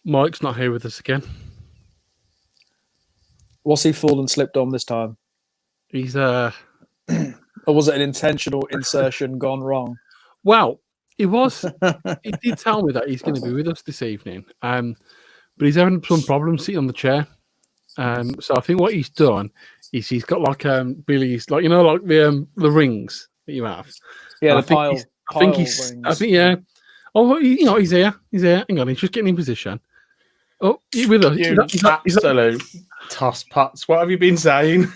Mike's not here with us again. Was he full and slipped on this time? He's Or was it an intentional insertion gone wrong? Well, he was. He did tell me that he's going to be with us this evening. But he's having some problems sitting on the chair. So I think what he's done is he's got like Billy's, like like the rings that you have. Yeah, And the pile. I think yeah. Oh, he's here. He's here. Hang on, he's just getting in position. Oh, he's with us. You absolute toss pots. What have you been saying?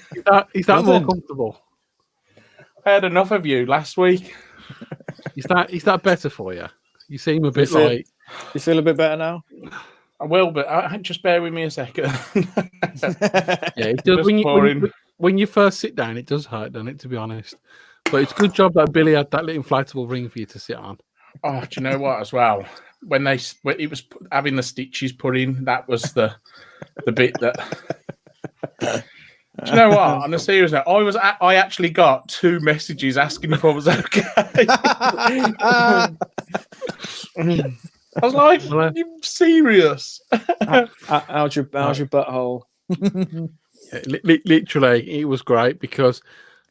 Is that more comfortable? I had enough of you last week. Is that better for you? You seem a bit You feel a bit better now? I will, but just bear with me a second. Yeah, it does. When you first sit down, it does hurt, doesn't it? To be honest, but it's a good job that Billy had that little inflatable ring for you to sit on. Oh, do you know what? As well, when it was having the stitches put in, that was the bit that. Do you know what? On a serious note, I actually got 2 messages asking if I was okay. I was like, "Are you serious?" How's your butthole? Yeah, literally, it was great because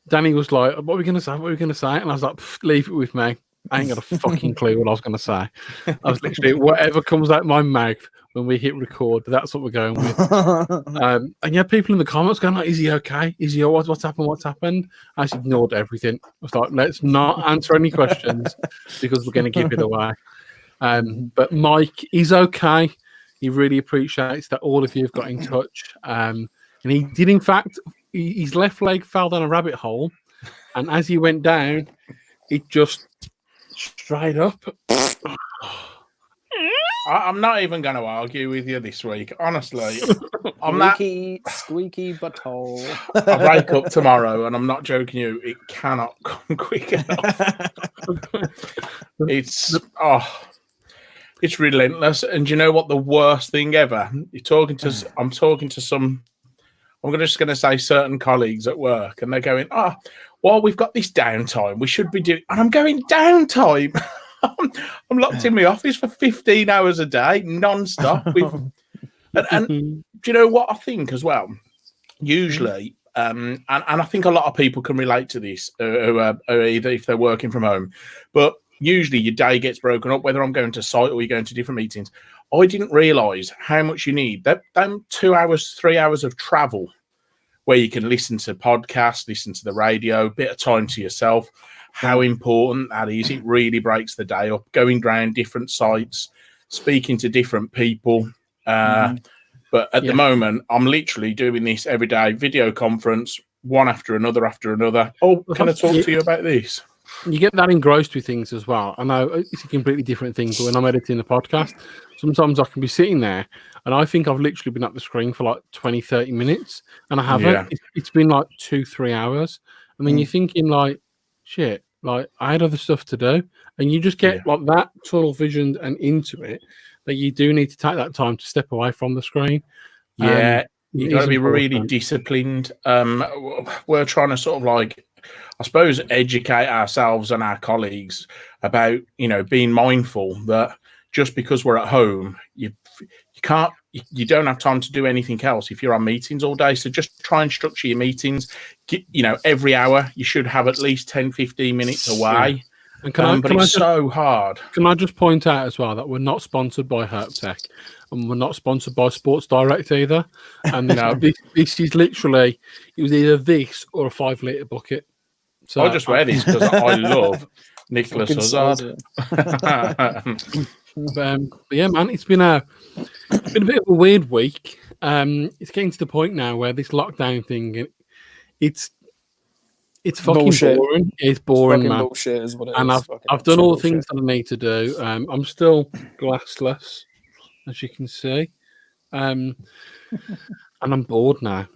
Danny was like, "What are we going to say? What are we going to say?" And I was like, "Leave it with me. I ain't got a fucking clue what I was going to say." I was literally, whatever comes out my mouth when we hit record, that's what we're going with. And yeah, people in the comments going like, "Is he okay? Is he what's happened? What's happened?" I just ignored everything. I was like, "Let's not answer any questions because we're going to give it away." But Mike, he's okay. He really appreciates that all of you have got in touch. And he did, in fact, his left leg fell down a rabbit hole, and as he went down, it just straight up. I'm not even going to argue with you this week, honestly. Squeaky butthole. I break up tomorrow, and I'm not joking you. It cannot come quick enough. It's relentless. And do you know what the worst thing ever? I'm talking to some. I'm just going to say certain colleagues at work, and they're going, well, we've got this downtime. We should be doing, and I'm going, downtime. I'm locked in my office for 15 hours a day, non-stop. And do you know what I think as well? Usually, and I think a lot of people can relate to this, either if they're working from home, but usually your day gets broken up, whether I'm going to site or you're going to different meetings. I didn't realise how much you need. Them 2 hours, 3 hours of travel where you can listen to podcasts, listen to the radio, bit of time to yourself, how important that is. It really breaks the day up, going around different sites, speaking to different people. But at the moment, I'm literally doing this every day, video conference, one after another. Oh, can I talk to you about this? You get that engrossed with things as well. I know it's a completely different thing, but when I'm editing the podcast, sometimes I can be sitting there and I think I've literally been at the screen for like 20, 30 minutes and I haven't. Yeah. It's been like 2-3 hours. And then you're thinking like, shit, like I had other stuff to do. And you just get like that tunnel vision and into it that you do need to take that time to step away from the screen. Yeah, you got to be really disciplined. We're trying to sort of like, I suppose, educate ourselves and our colleagues about, being mindful that just because we're at home, you don't have time to do anything else if you're on meetings all day. So just try and structure your meetings. Every hour you should have at least 10, 15 minutes away. And it's so hard. Can I just point out as well that we're not sponsored by HerpTech and we're not sponsored by Sports Direct either. And this is literally, it was either this or a 5-litre bucket. So I just wear this because I love Nicholas Hazard. But yeah, man, it's been a bit of a weird week. It's getting to the point now where this lockdown thing, it's fucking bullshit. boring. It's boring, it's man. Bullshit is what it and is. I've done all the things that I need to do. I'm still glassless, as you can see, and I'm bored now,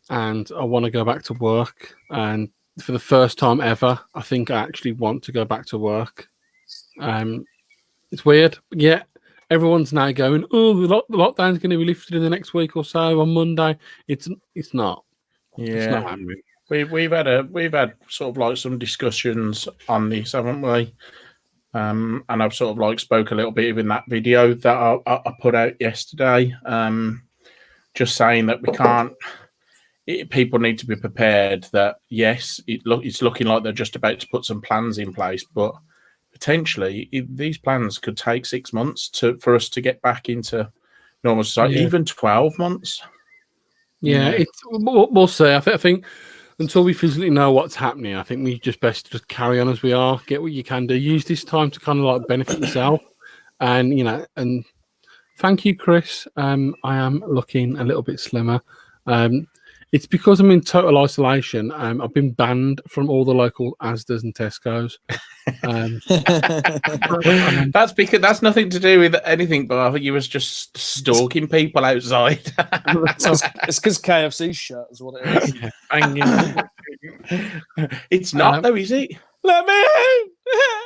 and I want to go back to work. And for the first time ever, I think I actually want to go back to work. It's weird. Yeah, everyone's now going, oh, the lockdown's going to be lifted in the next week or so on Monday. It's not. Yeah. It's not happening. We've had sort of like some discussions on this, haven't we? And I've sort of like spoke a little bit in that video that I put out yesterday, just saying that we can't. People need to be prepared that yes, it's looking like they're just about to put some plans in place, but potentially these plans could take 6 months for us to get back into normal society, even 12 months. Yeah, we'll see. I think until we physically know what's happening, I think we just best just carry on as we are. Get what you can do. Use this time to kind of like benefit yourself, and and thank you, Chris. I am looking a little bit slimmer. It's because I'm in total isolation. I've been banned from all the local Asda's and Tesco's. That's because that's nothing to do with anything, but I think you was just stalking people outside. It's because KFC's shut is what it is. It's not though, is it? Let me in!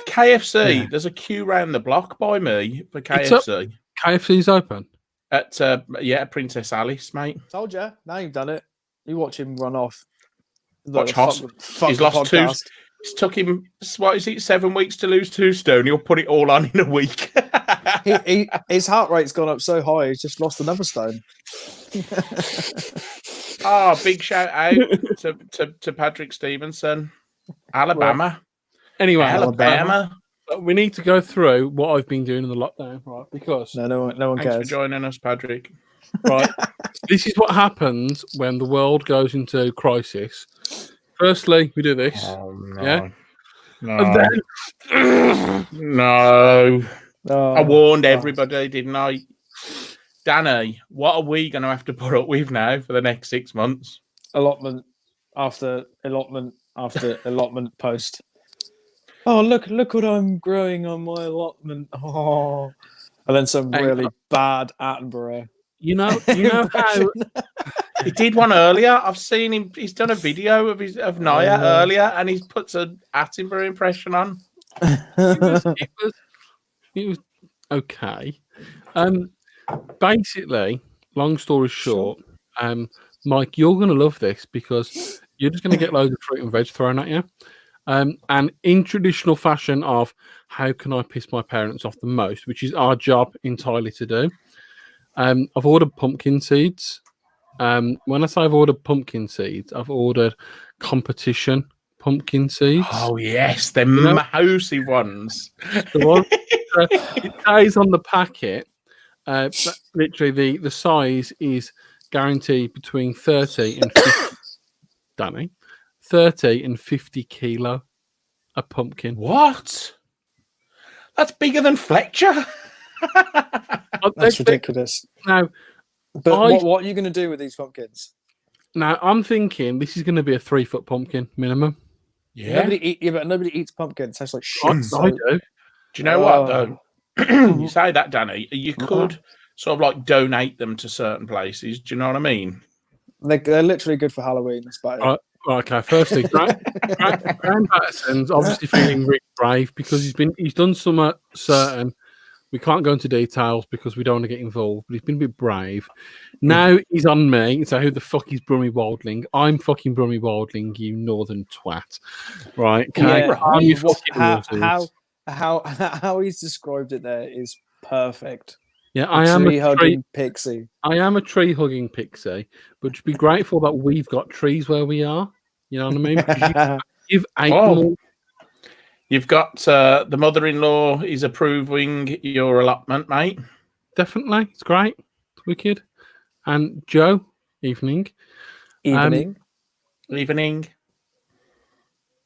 KFC. Yeah. There's a queue round the block by me for KFC. KFC's open At Princess Alice, mate. Told you. Now you've done it. You watch him run off. Watch Hoss. He's lost two. It's took him, what is it, 7 weeks to lose 2 stone. He'll put it all on in a week. His heart rate's gone up so high, he's just lost another stone. Big shout out to Patrick Stevenson. Alabama. anyway. Alabama. We need to go through what I've been doing in the lockdown, right? Because no one Thanks cares. for joining us, Patrick. right, this is what happens when the world goes into crisis. Firstly, we do this. Oh, no. Yeah. No. And then No. Oh, I warned everybody, didn't I? Danny, what are we going to have to put up with now for the next 6 months? allotment after allotment after allotment post. Oh, look what I'm growing on my allotment. Oh, and then some really bad Attenborough. You know how He did one earlier. I've seen him. He's done a video of Naya earlier, and he's put an Attenborough impression on. it was okay. Basically, long story short, Mike, you're going to love this because you're just going to get loads of fruit and veg thrown at you. And in traditional fashion of how can I piss my parents off the most, which is our job entirely to do, I've ordered pumpkin seeds. When I say I've ordered pumpkin seeds, I've ordered competition pumpkin seeds. Oh, yes, they're mousy ones. The one, it says on the packet, but literally the size is guaranteed between 30 and 50, Danny, 30 and 50 kilo a pumpkin. What? That's bigger than Fletcher. That's ridiculous. Now, but what are you going to do with these pumpkins? Now, I'm thinking this is going to be a 3-foot pumpkin minimum. Yeah. But nobody eats pumpkins. It tastes like shit. I do. Do you know what, though? You say that, Danny. You could sort of like donate them to certain places. Do you know what I mean? They're literally good for Halloween. That's about it. Okay, firstly, Graham Patterson's obviously feeling really brave because he's done some certain. We can't go into details because we don't want to get involved, but he's been a bit brave. Now he's on me. So who the fuck is Brummy Wildling? I'm fucking Brummy Wildling, you northern twat. Right? Okay. Yeah, how he's described it there is perfect. Yeah, I am a tree-hugging pixie. I am a tree-hugging pixie, but just be grateful that we've got trees where we are. You know what I mean? You've ate them all. You've got the mother-in-law is approving your allotment, mate. Definitely. It's great. It's wicked. And Joe, evening. Evening.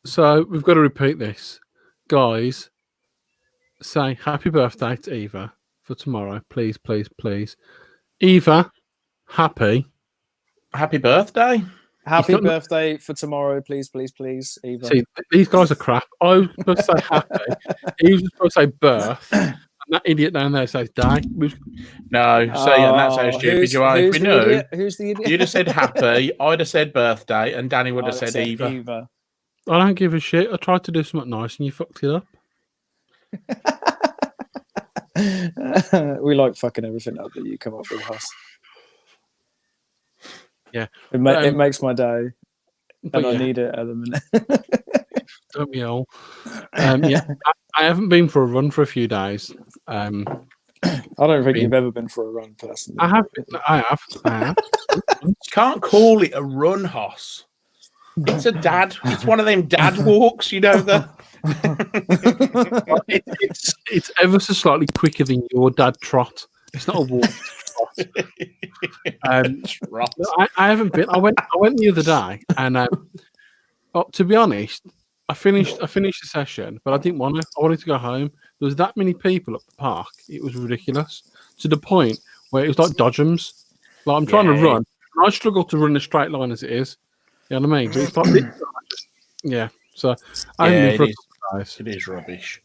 So we've got to repeat this. Guys, say happy birthday to Eva for tomorrow. Please, please, please. Eva, happy birthday. Happy birthday for tomorrow, please, please, please, Eva. See, these guys are crap. I was supposed to say happy. He was supposed to say birth. And that idiot down there says die. No, and that's how stupid you are. If we knew, who's the idiot? You'd have said happy, I'd have said birthday, and Danny would have said Eva. I don't give a shit. I tried to do something nice and you fucked it up. We like fucking everything up that you come up with, Huss. Yeah, it makes my day, and yeah. I need it at the minute. Don't we all? Yeah, I haven't been for a run for a few days. I don't think you've ever been for a run, personally. I have. I have. You can't call it a run, Hoss. It's a dad. It's one of them dad walks, you know. It's ever so slightly quicker than your dad trot. It's not a walk. Trot. I haven't been. I went the other day, and to be honest, I finished the session, but I didn't want to. I wanted to go home. There was that many people at the park. It was ridiculous to the point where it was like dodgems. Like I'm trying to run, and I struggle to run a straight line as it is. You know what I mean? But it's like, yeah. So it is rubbish.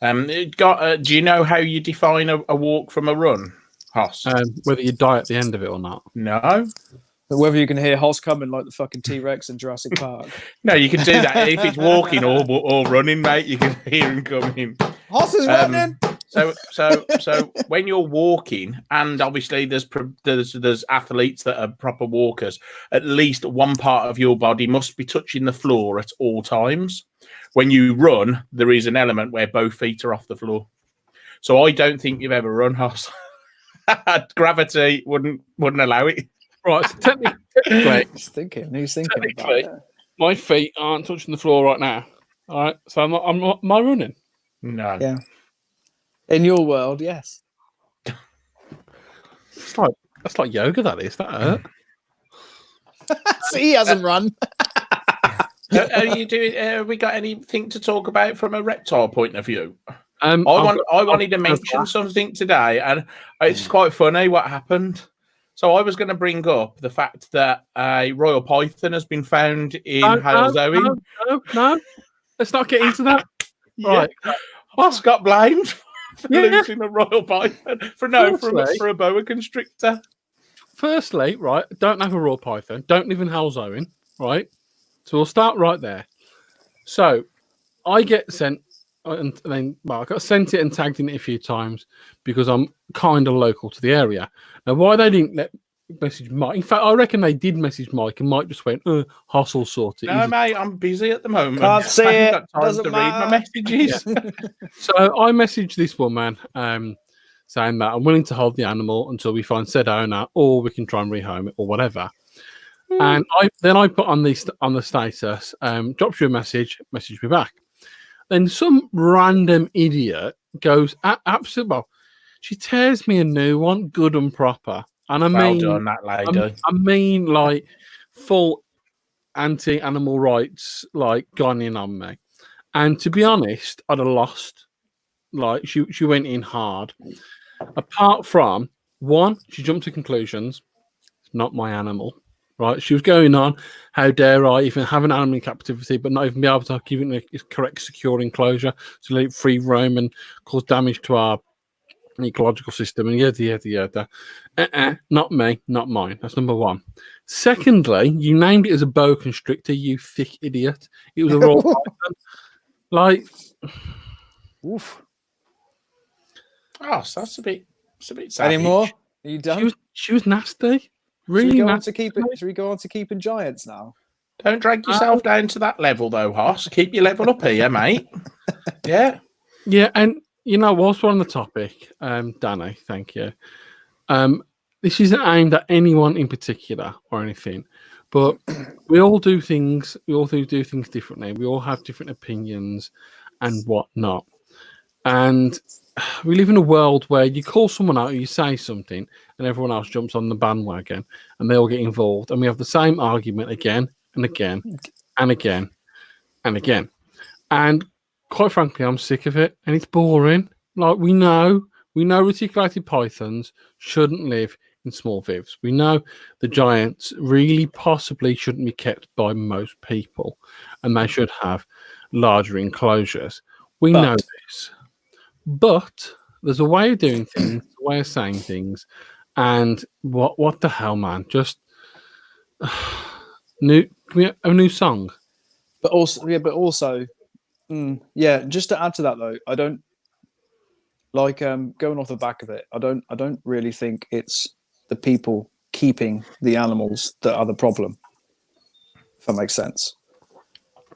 Do you know how you define a walk from a run, Hoss? Whether you die at the end of it or not. No. Whether you can hear Hoss coming like the fucking T-Rex in Jurassic Park. No, you can do that if it's walking or running, mate. You can hear him coming. Hoss is running. So when you're walking, and obviously there's athletes that are proper walkers, at least one part of your body must be touching the floor at all times. When you run, there is an element where both feet are off the floor. So I don't think you've ever run, Hoss. Gravity wouldn't allow it. Right, so technically, He's thinking about it. my feet aren't touching the floor right now. All right, so am I running? No. Yeah. In your world, yes. That's like yoga. That hurt. See, he hasn't run. Are you doing? Have we got anything to talk about from a reptile point of view? I I wanted to mention something today, and it's quite funny what happened. So I was going to bring up the fact that a royal python has been found in Halesowen. No. Let's not get into that. Right. Hoss got blamed for losing a royal python for a boa constrictor. Firstly, right, don't have a royal python. Don't live in Halesowen, right? So we'll start right there. So I get sent, and then I got sent it and tagged in it a few times because I'm kind of local to the area. Now, why they didn't message Mike? In fact, I reckon they did message Mike, and Mike just went, Hoss will sort it. No, mate, I'm busy at the moment. Can't see it. Got time Doesn't to matter. read my messages. Yeah. So I messaged this woman saying that I'm willing to hold the animal until we find said owner, or we can try and rehome it, or whatever. And I put on the status, drops you a message me back. Then some random idiot goes absolutely. Well, she tears me a new one, good and proper, and Well done, that lady. I mean, like full anti-animal rights, like gone in on me. And to be honest, I'd have lost. Like she went in hard. Apart from one, she jumped to conclusions. It's not my animal. Right, she was going on. How dare I even have an animal in captivity, but not even be able to give it a correct, secure enclosure to let it free roam and cause damage to our ecological system? And yada. Not me, not mine. That's number one. Secondly, you named it as a boa constrictor. You thick idiot! It was a raw python. Like, Oof. Oh, so that's a bit savage. Any more? Are you done? She was nasty. Should Really we go nasty. on to keeping giants now? Don't drag yourself down to that level, though, Hoss. Keep your level up here, mate. Yeah. Yeah, and whilst we're on the topic, Danny, thank you. This isn't aimed at anyone in particular or anything, but we all do things. We all do things differently. We all have different opinions and whatnot. And we live in a world where you call someone out, you say something, and everyone else jumps on the bandwagon, and they all get involved, and we have the same argument again and again and again and again. And quite frankly, I'm sick of it, and it's boring. Like we know reticulated pythons shouldn't live in small vivs. We know the giants really possibly shouldn't be kept by most people, and they should have larger enclosures. We know this. But there's a way of doing things, a way of saying things, and what the hell, man? Just can we have a new song? But also, just to add to that though, I don't like going off the back of it. I don't really think it's the people keeping the animals that are the problem. If that makes sense.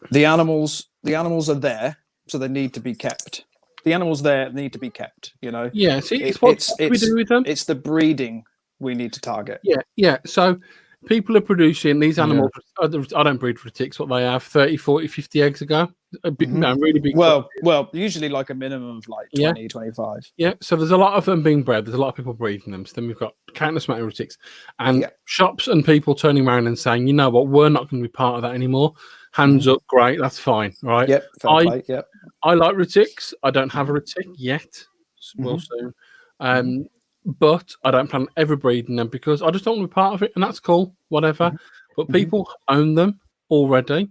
The animals are there, so they need to be kept. the animals there need to be kept. You know. Yeah. See, it's what we do with them. It's the breeding we need to target. Yeah, yeah. So people are producing these animals. I don't breed for ticks. What they have 30, 40, 50 eggs ago. A bit, really big. Well, usually like a minimum of like 20, 25. Yeah. So there's a lot of them being bred. There's a lot of people breeding them. So then we've got countless amount of ticks, and shops and people turning around and saying, you know what, we're not going to be part of that anymore. Hands up, great, that's fine, right? Yep, fair play. Yep. I like retics. I don't have a retic yet. Well, soon. But I don't plan on ever breeding them because I just don't want to be part of it, and that's cool, whatever. But people own them already,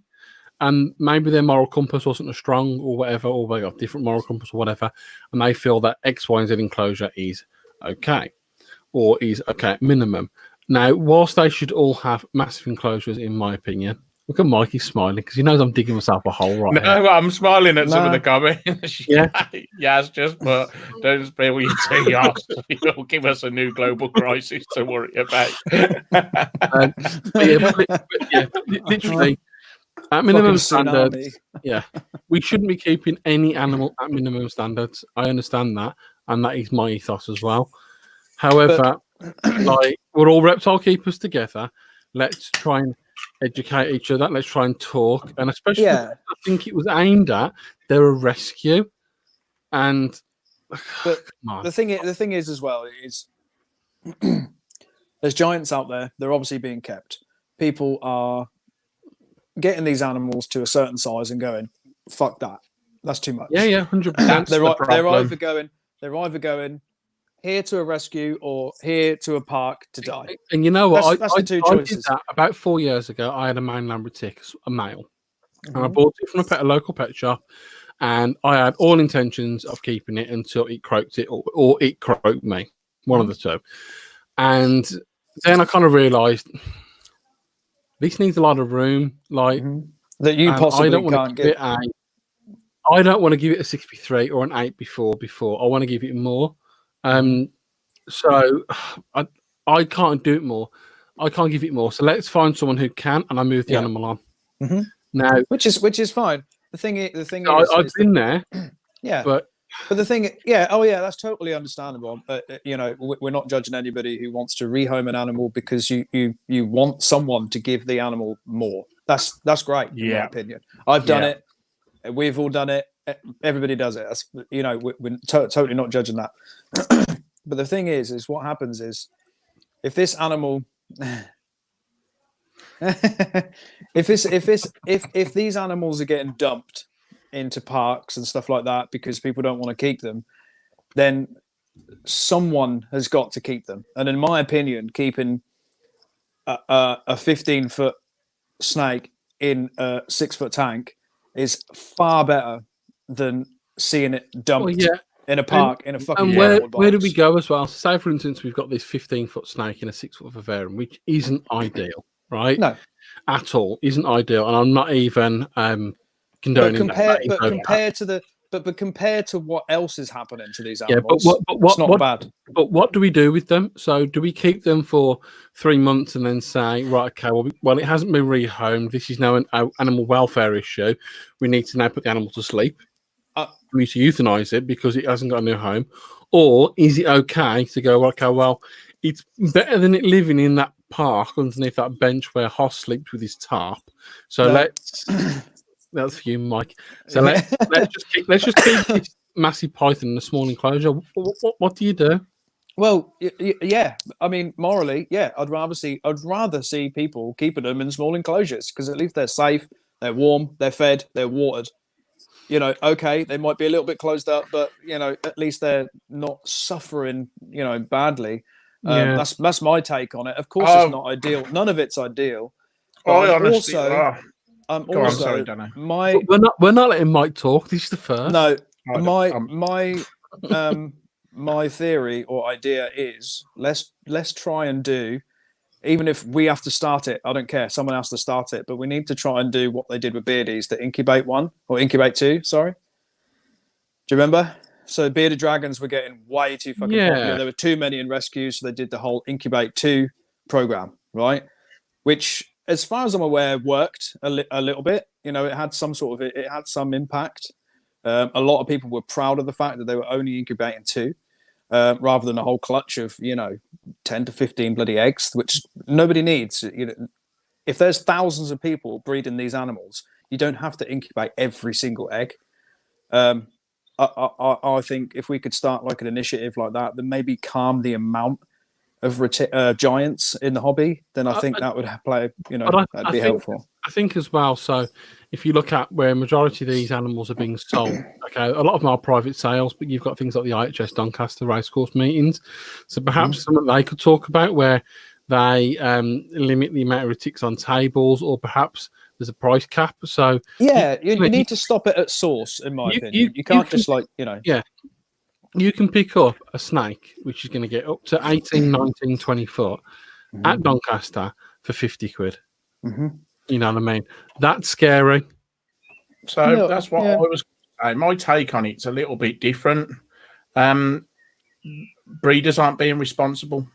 and maybe their moral compass wasn't as strong or whatever, or they got different moral compass or whatever, and they feel that X, Y, and Z enclosure is okay, or is okay at minimum. Now, whilst they should all have massive enclosures, in my opinion. Look at Mikey smiling because he knows I'm digging myself a hole right now. No, I'm smiling at some of the comments. Yeah. Yes, just but don't spill your tea. You'll give us a new global crisis to worry about. Literally, at minimum standards, we shouldn't be keeping any animal at minimum standards. I understand that, and that is my ethos as well. However, like we're all reptile keepers together. Let's try and educate each other. Let's try and talk, and especially I think it was aimed at they're a rescue, and but the thing is as well is there's giants out there. They're obviously being kept. People are getting these animals to a certain size and going, "Fuck that, that's too much." Yeah, 100%. They're either going here to a rescue or here to a park to die. And you know what? That's the two choices. Did that about 4 years ago. I had a mainland retic, a male, and I bought it from a local pet shop, and I had all intentions of keeping it until it croaked it or it croaked me, one of the two. And then I kind of realised this needs a lot of room, like that you possibly can't get. I don't want to give it a 63 or an 8 before. I want to give it more. So I can't do it more. I can't give it more. So let's find someone who can, and I move the animal on. Now, which is fine. The thing is, I've been there. Yeah, but the thing, that's totally understandable. You know, we're not judging anybody who wants to rehome an animal because you want someone to give the animal more. That's great. In my opinion, I've done it. We've all done it. Everybody does it. That's, you know, we're totally not judging that. But the thing is what happens is if this animal, if these animals are getting dumped into parks and stuff like that because people don't want to keep them, then someone has got to keep them. And in my opinion, keeping a 15-foot snake in a 6-foot tank is far better than seeing it dumped in a park in a fucking. And where do we go as well? So say, for instance, we've got this 15-foot snake in a 6-foot vivarium, which isn't ideal, right? No, at all, isn't ideal, and I'm not even condoning that. But compared to what else is happening to these animals, it's not bad. But what do we do with them? So do we keep them for 3 months and then say, right, okay, well, it hasn't been rehomed. This is now an animal welfare issue. We need to now put the animal to sleep. We need to euthanize it because it hasn't got a new home. Or is it okay to go, okay, well, it's better than it living in that park underneath that bench where Hoss sleeps with his tarp. So let's... That's for you, Mike. So let's just keep this massive python in a small enclosure. What do you do? Well, yeah. I mean, morally, I'd rather see people keeping them in small enclosures because at least they're safe, they're warm, they're fed, they're watered. You know, okay, they might be a little bit closed up, but you know, at least they're not suffering, you know, badly. That's my take on it. Of course, it's not ideal. None of it's ideal. We're not letting Mike talk. This is the first. No, my theory or idea is let's try and do, even if we have to start it. I don't care. Someone has to start it, but we need to try and do what they did with Beardies, the incubate 1 or incubate 2. Sorry, do you remember? So bearded dragons were getting way too fucking popular. There were too many in rescues, so they did the whole incubate 2 program, right? Which, as far as I'm aware, worked a little bit. You know, it had some impact. A lot of people were proud of the fact that they were only incubating 2, rather than a whole clutch of 10 to 15 bloody eggs, which nobody needs. If there's thousands of people breeding these animals, you don't have to incubate every single egg. I think if we could start like an initiative like that, then maybe calm the amount of giants in the hobby, then I think that would play, that'd be helpful. I think as well. So if you look at where majority of these animals are being sold, okay, a lot of them are private sales, but you've got things like the IHS Doncaster racecourse meetings. So perhaps something they could talk about where they limit the amount of retics on tables, or perhaps there's a price cap. So you need to stop it at source, in my opinion. You can't just Yeah. You can pick up a snake, which is going to get up to 18, 19, 20 foot at Doncaster for 50 quid. You know what I mean? That's scary. So that's what I was saying. My take on it's a little bit different. Breeders aren't being responsible.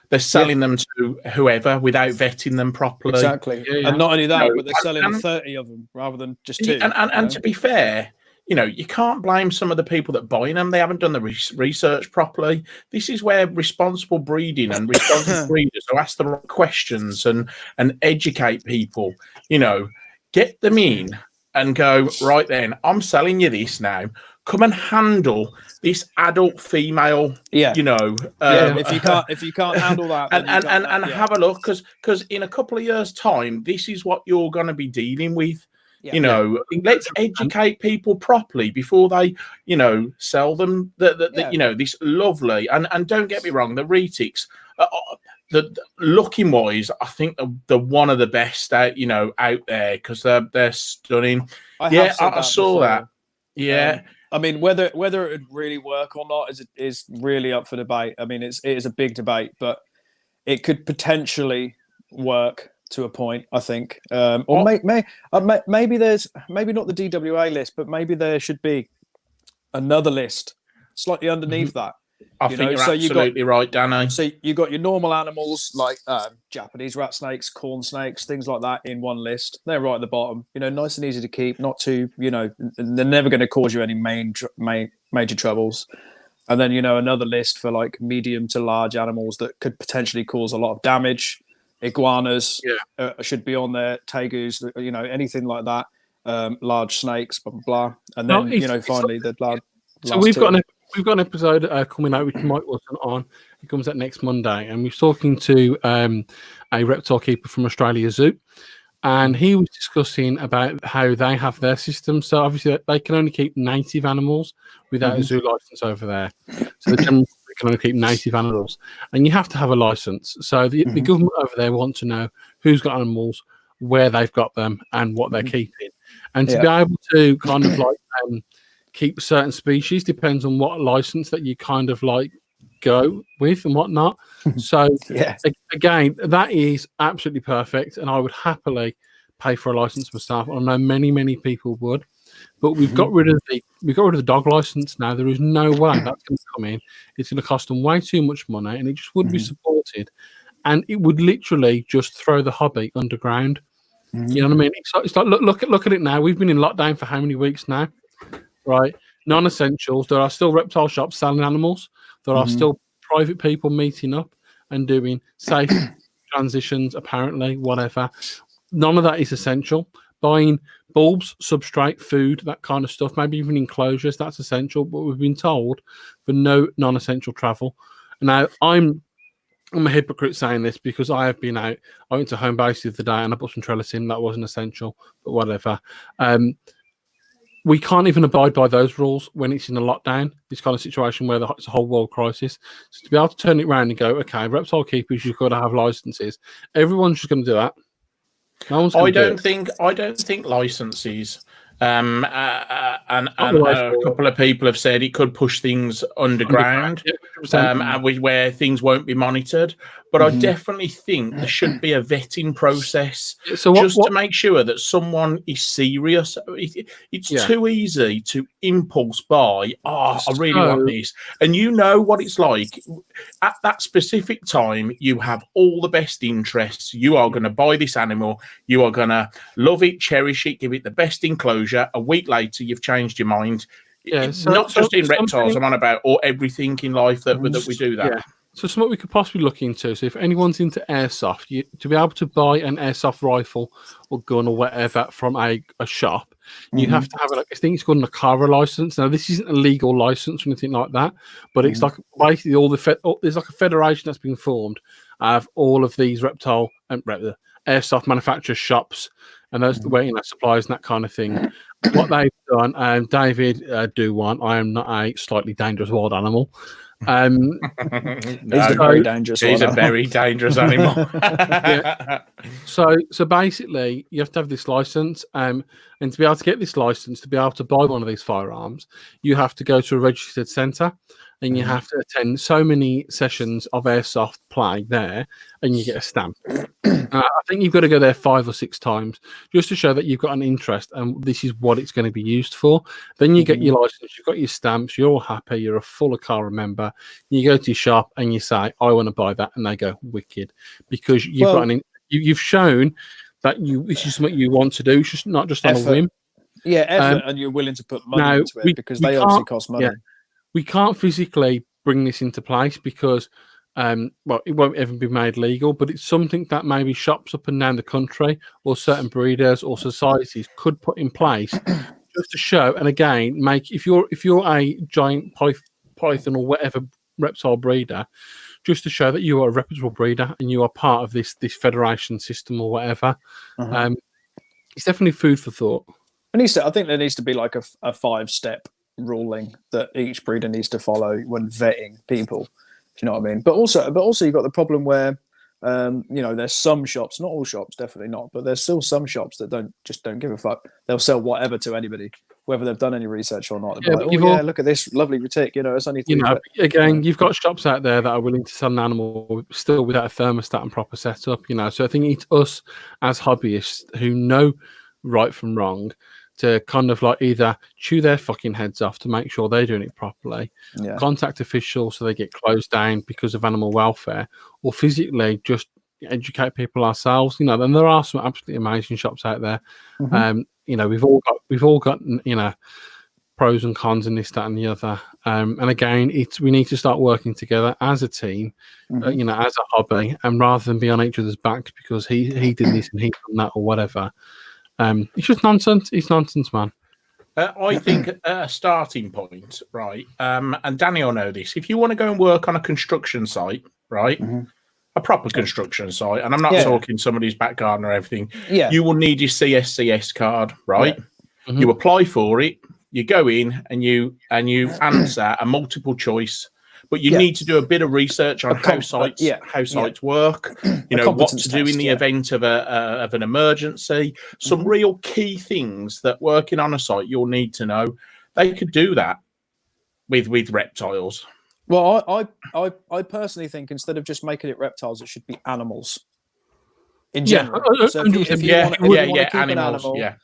They're selling them to whoever without vetting them properly. Exactly. And not only that, but they're selling 30 of them rather than just 2. And to be fair, you can't blame some of the people that buy them. They haven't done the research properly. This is where responsible breeding and responsible breeders who ask the right questions and educate people, get them in and go, right then, I'm selling you this now. Come and handle this adult female, if you can't handle that, and have a look, because in a couple of years' time, this is what you're going to be dealing with. Let's educate people properly before they, sell them. This lovely and don't get me wrong, the retics, the looking wise, I think they're one of the best out there because they're stunning. I saw that. Yeah. I mean, whether it would really work or not is really up for debate. I mean, it is a big debate, but it could potentially work to a point, I think. Maybe there's not the DWA list, but maybe there should be another list slightly underneath that. I think you're absolutely right, Danny. So you got your normal animals like Japanese rat snakes, corn snakes, things like that in one list. They're right at the bottom. Nice and easy to keep, not too, they're never going to cause you any major troubles. And then, another list for like medium to large animals that could potentially cause a lot of damage. Iguanas should be on there, tegus, anything like that. Large snakes, blah, blah, blah. And then, finally, the large. So we've got an episode coming out which Mike wasn't on. It comes out next Monday, and we're talking to a reptile keeper from Australia Zoo, and he was discussing about how they have their system. So obviously they can only keep native animals without a zoo license over there. So they can only keep native animals, and you have to have a license. So the government over there want to know who's got animals, where they've got them, and what they're keeping, and to be able to kind of like keep certain species depends on what license that you kind of like go with and whatnot. So again, that is absolutely perfect, and I would happily pay for a license myself. I know many people would, but we've got rid of the dog license now. There is no way that's going to come in. It's going to cost them way too much money, and it just wouldn't be supported, and it would literally just throw the hobby underground. You know what I mean? It's like look at it now. We've been in lockdown for how many weeks now? Right, non-essentials. There are still reptile shops selling animals. There are still private people meeting up and doing safe transitions, apparently, whatever. None of that is essential. Buying bulbs, substrate, food, that kind of stuff, maybe even enclosures, that's essential. But we've been told for no non-essential travel. Now, I'm a hypocrite saying this because I have been out. I went to home base the other day and I put some trellis in. That wasn't essential, but whatever. We can't even abide by those rules when it's in a lockdown, this kind of situation where it's a whole world crisis. So to be able to turn it around and go, okay, reptile keepers, you've got to have licenses. Everyone's just going to do that. No one's I don't think licenses. And a couple of people have said it could push things underground. 100%. and where things won't be monitored. But I definitely think there should be a vetting process So to make sure that someone is serious. It's Yeah. too easy to impulse buy. Oh, I really want So- this. And you know what it's like. At that specific time, you have all the best interests. You are going to buy this animal. You are going to love it, cherish it, give it the best enclosure. A week later, you've changed your mind. Yeah, Not just in reptiles, I'm on about, or everything in life that we do that. Yeah. So something we could possibly look into. So if anyone's into airsoft, to be able to buy an airsoft rifle or gun or whatever from a shop, you have to have I think it's called a Akara license. Now this isn't a legal license or anything like that, but it's like basically there's like a federation that's been formed of all of these reptile and airsoft manufacturer shops, and those suppliers and that kind of thing. What they've done, David do one. I am not a slightly dangerous wild animal. He's a very dangerous He's one. a very dangerous animal. So basically, you have to have this license, and to be able to get this license, to be able to buy one of these firearms, you have to go to a registered centre, and you have to attend so many sessions of airsoft play there, and you get a stamp. I think you've got to go there 5 or 6 times just to show that you've got an interest and this is what it's going to be used for. Then you get your license, you've got your stamps, you're all happy, you're a full Akara member. You go to your shop and you say, "I want to buy that," and they go, "Wicked," because you've shown that this is something you want to do, just not just on a whim. Yeah, effort, and you're willing to put money into it because they obviously cost money. Yeah, we can't physically bring this into place because it won't ever be made legal, but it's something that maybe shops up and down the country or certain breeders or societies could put in place just to show, and again, if you're a giant python or whatever reptile breeder, just to show that you are a reputable breeder and you are part of this federation system or whatever. It's definitely food for thought. I think there needs to be like a 5-step ruling that each breeder needs to follow when vetting people. You know what I mean? But also you've got the problem where there's some shops, not all shops, definitely not, but there's still some shops that don't give a fuck. They'll sell whatever to anybody, whether they've done any research or not. Look at this lovely retic. It's only again, you've got shops out there that are willing to sell an animal still without a thermostat and proper setup. So I think it's us as hobbyists who know right from wrong to kind of like either chew their fucking heads off to make sure they're doing it properly, contact officials so they get closed down because of animal welfare, or physically just educate people ourselves. And there are some absolutely amazing shops out there. We've all got pros and cons in this, that, and the other. And again, we need to start working together as a team, as a hobby, and rather than be on each other's backs because he did this and he done that or whatever. It's just nonsense. It's nonsense, man. I think a starting point, right? And Danny will know this. If you want to go and work on a construction site, right? A proper construction site, and I'm not talking somebody's back garden or everything. Yeah. You will need your CSCS card, right? Yeah. You apply for it. You go in and you answer a multiple choice. But you need to do a bit of research on how sites work. What to do in the event of an emergency. Some real key things that working on a site you'll need to know. They could do that with reptiles. Well, I personally think instead of just making it reptiles, it should be animals. In general, so if you want to keep animals, an animal,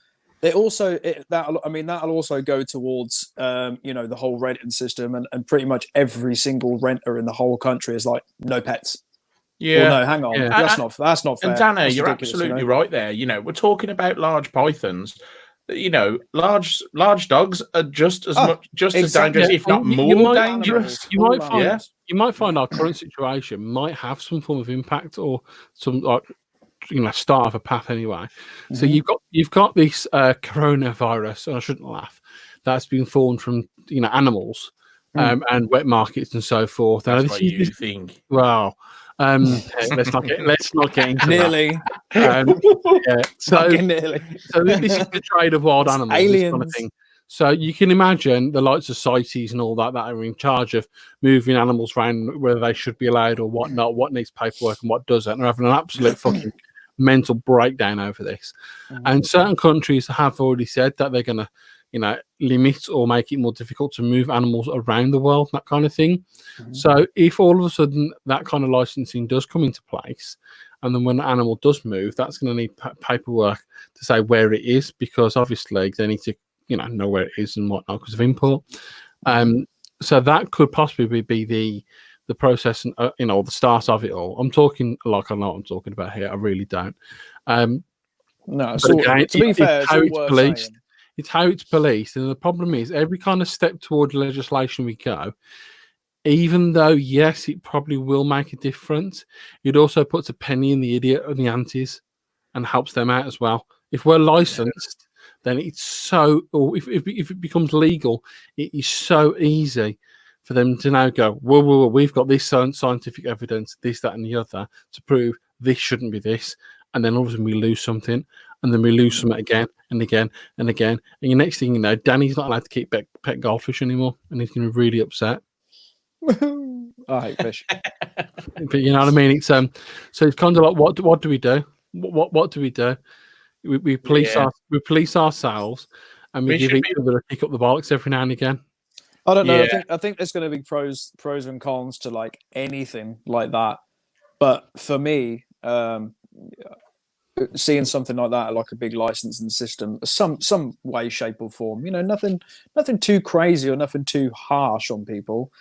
They also that'll also go towards the whole renting system, and pretty much every single renter in the whole country is like no pets. Yeah, well, no, hang on, that's not fair. And Dana, you're absolutely right there. We're talking about large pythons. Large dogs are just as as dangerous, if not more dangerous. You might find our current situation might have some form of impact or some start of a path anyway. So you've got this coronavirus, and I shouldn't laugh, that's been formed from animals and wet markets and so forth. That's what you think. Wow. Let's not get into nearly. So this is the trade of wild animals, aliens. This kind of thing. So you can imagine the likes of CITES and all that are in charge of moving animals around, whether they should be allowed or what not, what needs paperwork and what doesn't. They're having an absolute fucking mental breakdown over this. And certain countries have already said that they're going to, limit or make it more difficult to move animals around the world, that kind of thing. So if all of a sudden that kind of licensing does come into place, and then when the animal does move, that's going to need paperwork to say where it is, because obviously they need to know where it is and whatnot because of import. So that could possibly be the process and the start of it all. I'm talking like I know what I'm talking about here. I really don't. No, but again, to be fair, it's how it's worth policed. saying. It's how it's policed, and the problem is every kind of step toward legislation we go, even though yes, it probably will make a difference, it also puts a penny in the idiot of the aunties and helps them out as well. If we're licensed, then it's so, or if it becomes legal, it is so easy for them to now go, whoa, we've got this scientific evidence, this, that, and the other to prove this shouldn't be this. And then all of a sudden we lose something, and then we lose something again and again and again. And the next thing you know, Danny's not allowed to keep pet goldfish anymore, and he's going to be really upset. I hate fish. But you know what I mean? It's so it's kind of like what do we do? What do we do? We police ourselves, and we give each other a kick up the bollocks every now and again. I don't know. I think there's going to be pros and cons to like anything like that. But for me, seeing something like that, like a big licensing system, some way, shape, or form, nothing too crazy or nothing too harsh on people.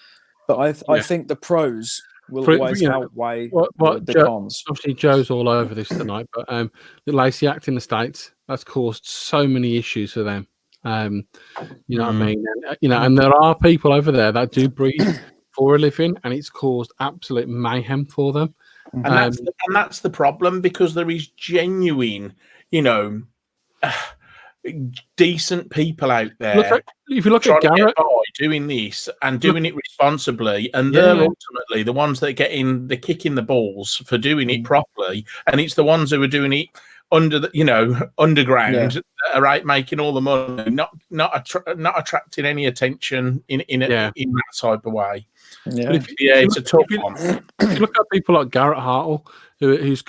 But I think the pros will always outweigh the cons. Obviously, Joe's all over this tonight, but the Lacey Act in the States, that's caused so many issues for them. You know what I mean? And, and there are people over there that do breed for a living, and it's caused absolute mayhem for them. And that's the problem, because there is genuine, decent people out there. If you look at Garrett doing this and doing it responsibly, and they're ultimately the ones that are getting the kick in the balls for doing it properly, and it's the ones who are doing it underground that are out making all the money, not attracting any attention in that type of way. It's a tough one. If you look at people like Garrett Hartle, who's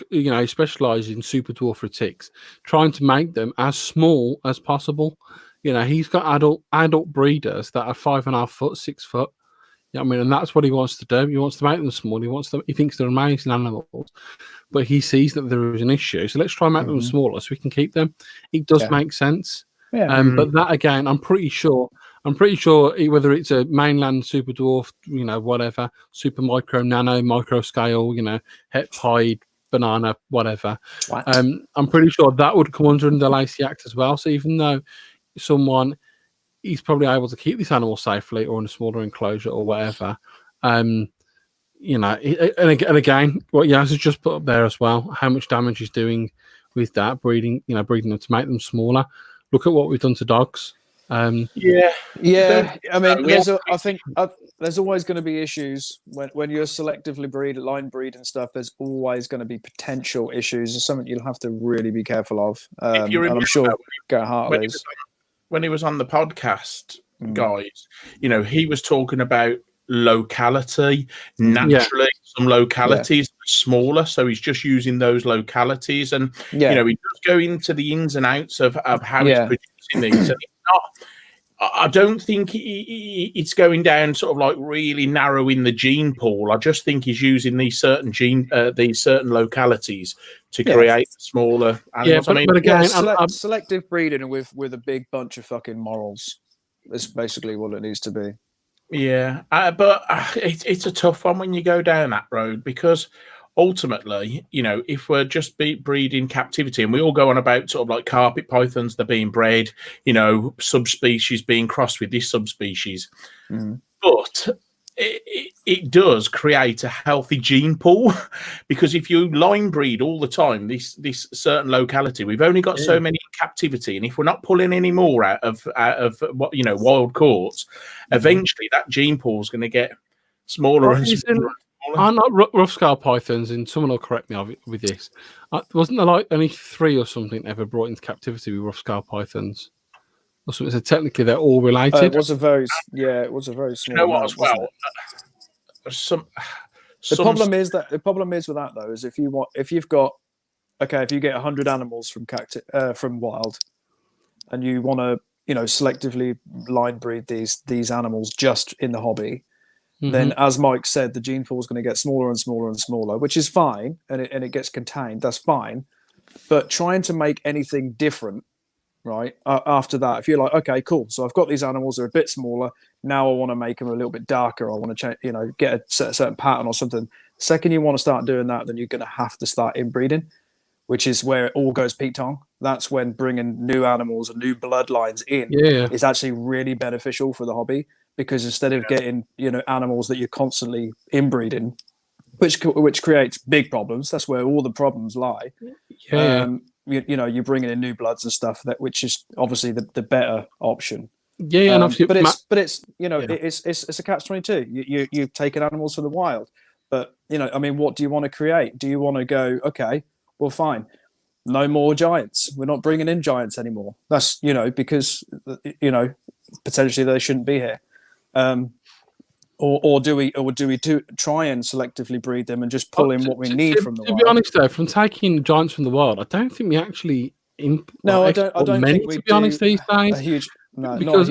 specialises in super dwarf ticks, trying to make them as small as possible. He's got adult breeders that are 5.5 foot, 6 foot. You know what I mean? And that's what he wants to do. He wants to make them small. He thinks they're amazing animals, but he sees that there is an issue. So let's try and make them smaller so we can keep them. It does make sense. Yeah. But that again, I'm pretty sure whether it's a mainland super dwarf, whatever, super micro, nano, micro scale, het pied, banana, whatever. I'm pretty sure that would come under the Lacey Act as well. So even though someone is probably able to keep this animal safely or in a smaller enclosure or whatever, and again, what Yaz has just put up there as well, how much damage he's doing with that breeding them to make them smaller. Look at what we've done to dogs. I mean, I think there's always going to be issues when you're selectively line breed and stuff. There's always going to be potential issues. It's something you'll have to really be careful of. And I'm sure Garrett Hartle is. When he was on the podcast, guys, he was talking about locality. Naturally, some localities are smaller, so he's just using those localities, and he does go into the ins and outs of how he's producing these. And I don't think it's going down sort of like really narrowing the gene pool. I just think he's using these certain localities to create smaller animals. But again, selective breeding with a big bunch of fucking morals is basically what it needs to be. Yeah, but it's a tough one when you go down that road, because ultimately, if we're just breeding captivity, and we all go on about sort of like carpet pythons, they're being bred, subspecies being crossed with this subspecies, but it does create a healthy gene pool, because if you line breed all the time, this certain locality, we've only got so many in captivity, and if we're not pulling any more out of what wild courts, eventually that gene pool is going to get smaller and smaller. Are not rough scale pythons, and someone will correct me with this, wasn't there like only 3 or something ever brought into captivity with rough scale pythons? So technically they're all related. It was a very small. You know what, as well? The problem is with that though is if you get 100 animals from wild, and you want to selectively line breed these animals just in the hobby, Mm-hmm. then, as Mike said, the gene pool is going to get smaller and smaller and smaller, which is fine, and it gets contained. That's fine. But trying to make anything different, right? After that, if you're like, okay, cool. So I've got these animals; they're a bit smaller. Now I want to make them a little bit darker. I want to change, get a certain pattern or something. Second, you want to start doing that, then you're going to have to start inbreeding, which is where it all goes Pete Tong. That's when bringing new animals and new bloodlines in is actually really beneficial for the hobby, because instead of getting animals that you're constantly inbreeding, which creates big problems. That's where all the problems lie. You're bringing in new bloods and stuff, which is obviously the better option. And obviously, but it's a catch-22. You've taken animals from the wild, but what do you want to create? Do you want to go, okay, well, fine, no more giants. We're not bringing in giants anymore. That's because potentially they shouldn't be here. Or do we try and selectively breed them and just pull in what we need from the wild? To be honest, though, from taking giants from the wild, I don't think we actually I don't think we to be honest these days. Because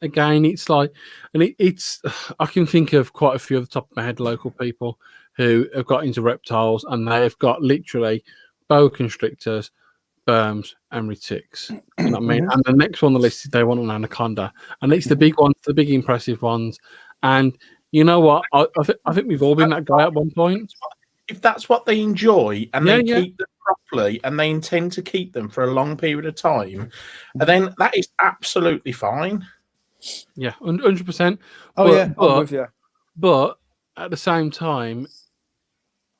again, it's like, and it's I can think of quite a few off the top of my head local people who have got into reptiles, and they've got literally boa constrictors, berms, and retics. You know what I mean? And the next one on the list is they want an anaconda, and it's the big ones, the big impressive ones. And you know what? I think we've all been that guy at one point. If that's what they enjoy and they keep them properly and they intend to keep them for a long period of time, and then that is absolutely fine. Yeah, 100%. I'm with you. But at the same time,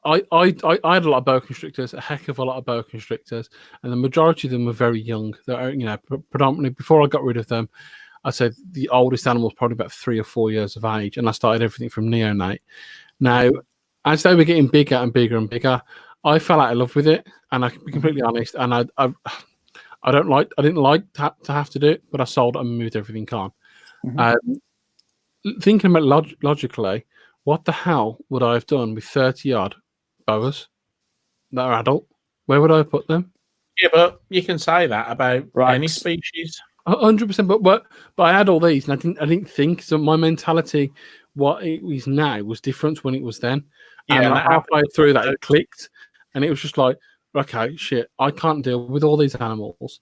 I had a lot of boa constrictors, a heck of a lot of boa constrictors, and the majority of them were very young. They're, predominantly before I got rid of them, I said the oldest animal was probably about 3 or 4 years of age, and I started everything from neonate. Now, as they were getting bigger and bigger and bigger, I fell out of love with it, and I can be completely honest. And I didn't like to have to do it, but I sold it and moved everything on. Thinking about logically, what the hell would I have done with 30 odd boas that are adult? Where would I have put them? Yeah, but you can say that about any species. 100%. But I had all these, and I didn't think. So my mentality, what it is now, was different when it was then. Yeah, and halfway through that, it clicked, and it was just like, okay, shit, I can't deal with all these animals.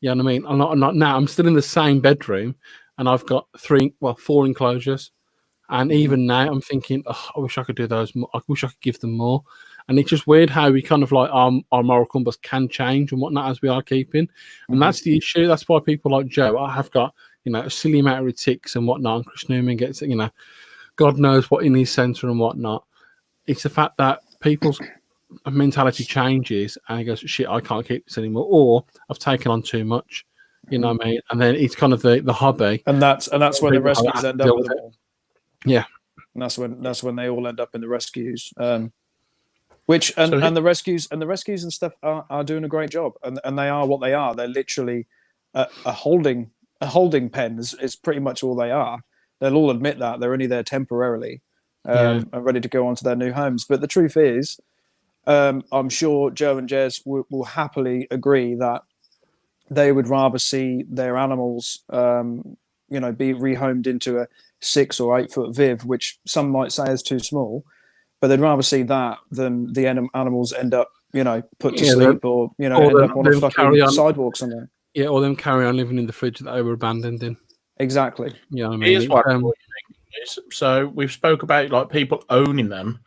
You know what I mean? I'm not now. I'm still in the same bedroom, and I've got 4 enclosures. And even now, I'm thinking, I wish I could do those more. I wish I could give them more. And it's just weird how we kind of like our moral compass can change and whatnot as we are keeping. And that's the issue. That's why people like Joe, I have got, a silly amount of ticks and whatnot. And Chris Newman gets, God knows what in his centre and whatnot. It's the fact that people's mentality changes and he goes, shit, I can't keep this anymore. Or I've taken on too much. You know what I mean? And then it's kind of the hobby. And that's when the rescues end up with it all. Yeah. And that's when they all end up in the rescues. The rescues and stuff are doing a great job, and they are what they are. They're literally a holding pen is pretty much all they are. They'll all admit that they're only there temporarily, and ready to go on to their new homes. But the truth is, I'm sure Joe and Jez will happily agree that they would rather see their animals, be rehomed into a 6 or 8 foot viv, which some might say is too small. But they'd rather see that than the animals end up, put to sleep or end up on a fucking sidewalk somewhere. Yeah, or them carry on living in the fridge that they were abandoned in. Exactly. Yeah, I mean, here's what so we've spoke about like people owning them.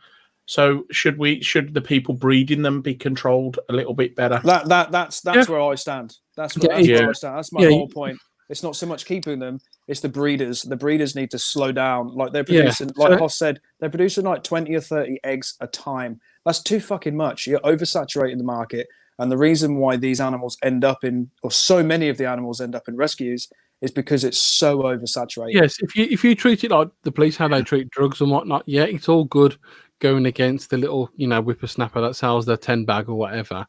So should the people breeding them be controlled a little bit better? That's where I stand. That's where I stand. That's my whole point. It's not so much keeping them; it's the breeders. The breeders need to slow down. Like they're producing, like Hoss said, they're producing like 20 or 30 eggs a time. That's too fucking much. You're oversaturating the market, and the reason why these animals end up in, or so many of the animals end up in rescues, is because it's so oversaturated. Yes, if you treat it like the police how they treat drugs and whatnot, it's all good going against the little whippersnapper that sells their 10 bag or whatever,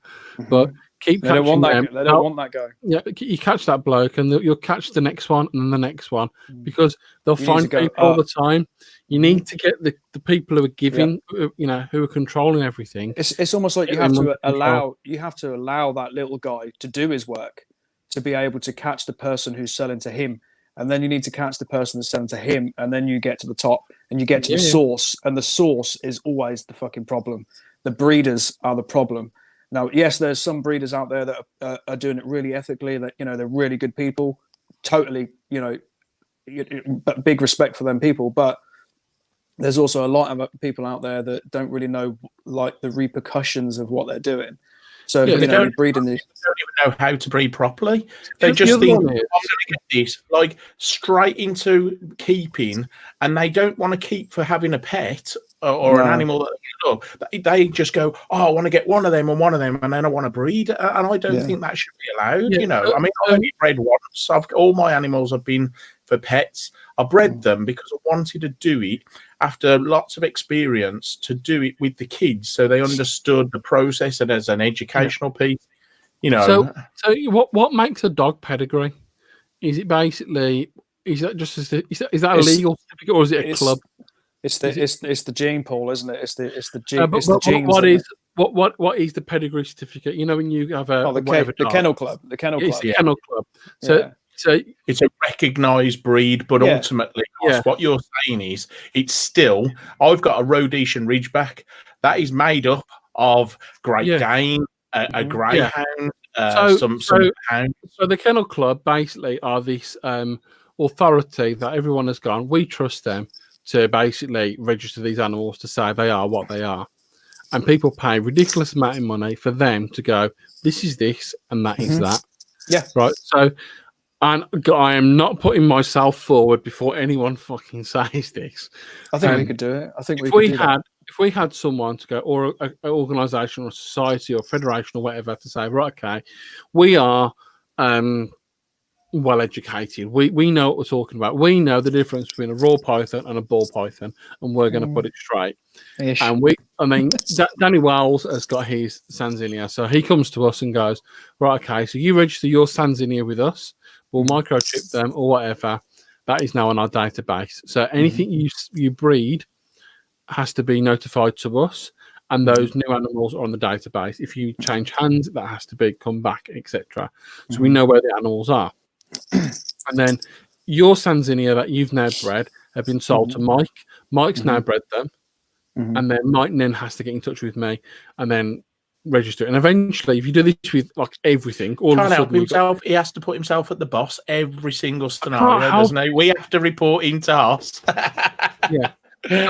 but. They don't want that guy. Yeah, you catch that bloke, and you'll catch the next one, and then the next one, because they'll find people all the time. You need to get the people who are giving, who are controlling everything. It's almost like you have to allow that little guy to do his work. to be able to catch the person who's selling to him. And then you need to catch the person that's selling to him. And then you get to the top and you get to the source. And the source is always the fucking problem. The breeders are the problem. Now, yes, there's some breeders out there that are doing it really ethically, that, you know, they're really good people. Totally, you know, big respect for them people. But there's also a lot of people out there that don't really know, like, the repercussions of what they're doing. So, Yeah, you know, breeding these. They don't even know how to breed properly. They just think, I'm going to get this, like, straight into keeping, and they don't want to keep for having a pet or an animal that they love. They just go, oh, I want to get one of them and one of them, and then I want to breed. And I don't think that should be allowed. You know, I mean, I've only bred once. All my animals have been for pets. I bred them because I wanted to do it after lots of experience, to do it with the kids, so they understood the process and as an educational piece, you know. So what makes a dog pedigree? Is it basically, is that a legal certificate, or is it a club? It's the gene pool, isn't it? It's the gene. What is the pedigree certificate? You know, when you have the kennel club. The kennel club. It's the kennel club. So it's a recognised breed, but ultimately, what you're saying is, it's still. I've got a Rhodesian Ridgeback that is made up of Great Dane, a Greyhound, some hounds. So the kennel club basically are this authority that everyone has gone. We trust them to basically register these animals to say they are what they are, and people pay a ridiculous amount of money for them to go, this is this and that is that. Yeah, right. So. And I am not putting myself forward before anyone fucking says this. I think we could do it. I think if we had someone to go, or an organisation or a society or federation or whatever, to say, right, okay, we are well educated. We know what we're talking about. We know the difference between a raw python and a ball python, and we're going to put it straight. Ish. And Danny Wells has got his Sanzinia, so he comes to us and goes, right, okay, so you register your Sanzinia with us. We'll microchip them or whatever. That is now on our database. So anything you breed has to be notified to us, and those new animals are on the database. If you change hands, that has to come back, etc. So we know where the animals are. And then your Sanzinia that you've now bred have been sold to Mike. Mike's now bred them, and then Mike then has to get in touch with me, and then register. And eventually, if you do this with like everything, all can't of a help sudden himself. He has to put himself at the boss every single scenario, doesn't he? We have to report into us. Yeah. You've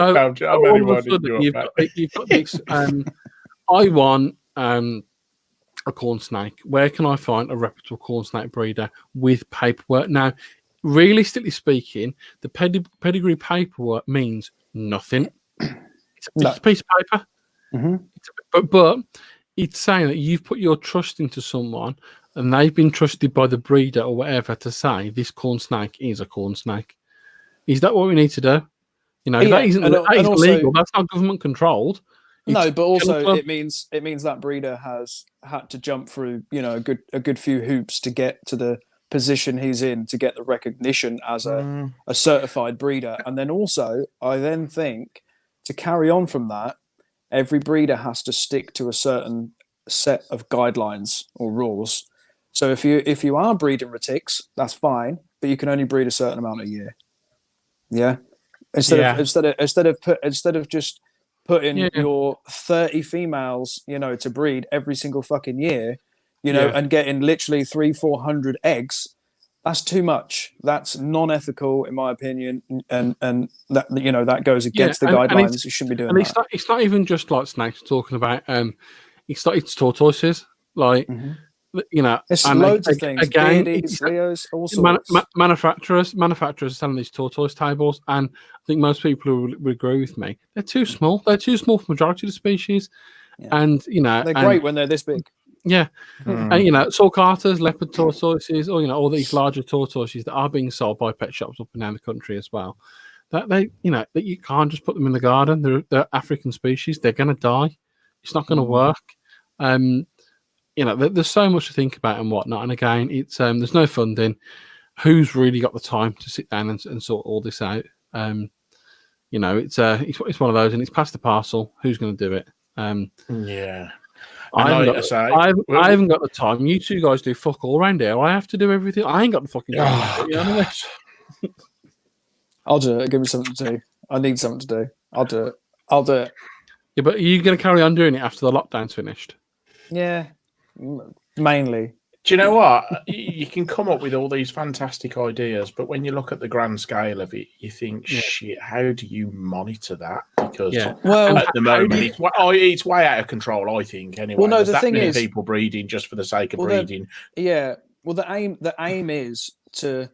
got this. I want a corn snake. Where can I find a reputable corn snake breeder with paperwork? Now, realistically speaking, the pedigree paperwork means nothing. It's a piece of paper. But it's saying that you've put your trust into someone and they've been trusted by the breeder or whatever to say this corn snake is a corn snake. Is that what we need to do? You know, that isn't legal. That's not government controlled. No, but also it means that breeder has had to jump through, you know, a good few hoops to get to the position he's in, to get the recognition as a certified breeder. And then also, I then think, to carry on from that, every breeder has to stick to a certain set of guidelines or rules. So if you are breeding retics, that's fine, but you can only breed a certain amount a year. Yeah. Instead of just putting your 30 females, you know, to breed every single fucking year, you know, and getting literally 300-400 eggs, that's too much. That's non-ethical, in my opinion, and that, you know, that goes against the guidelines. You shouldn't be doing that. It's not even just like snakes talking about. It's tortoises, like you know, it's loads of things. Again, Leos, all sorts. Manufacturers are selling these tortoise tables, and I think most people would agree with me. They're too small. They're too small for majority of the species, and you know, they're great when they're this big. Yeah, and you know, sulcatas, leopard tortoises, or you know, all these larger tortoises that are being sold by pet shops up and down the country as well. That you can't just put them in the garden. They're African species. They're going to die. It's not going to work. You know, there's so much to think about and whatnot. And again, it's there's no funding. Who's really got the time to sit down and sort all this out? You know, it's one of those, and it's past the parcel. Who's going to do it? Yeah. I haven't, like got, I say, I haven't got the time. You two guys do fuck all around here. I have to do everything. I ain't got the fucking time. Oh, You know what I mean? God. I'll do it. Give me something to do. I need something to do. I'll do it. I'll do it. Yeah, but are you going to carry on doing it after the lockdown's finished? Yeah, mainly. Do you know what? You can come up with all these fantastic ideas, but when you look at the grand scale of it, you think, shit, how do you monitor that? Because well, at the moment, it's way out of control, I think, anyway. Well, no, There's the that thing many is, people breeding just for the sake of breeding. Yeah. Well, the aim is to,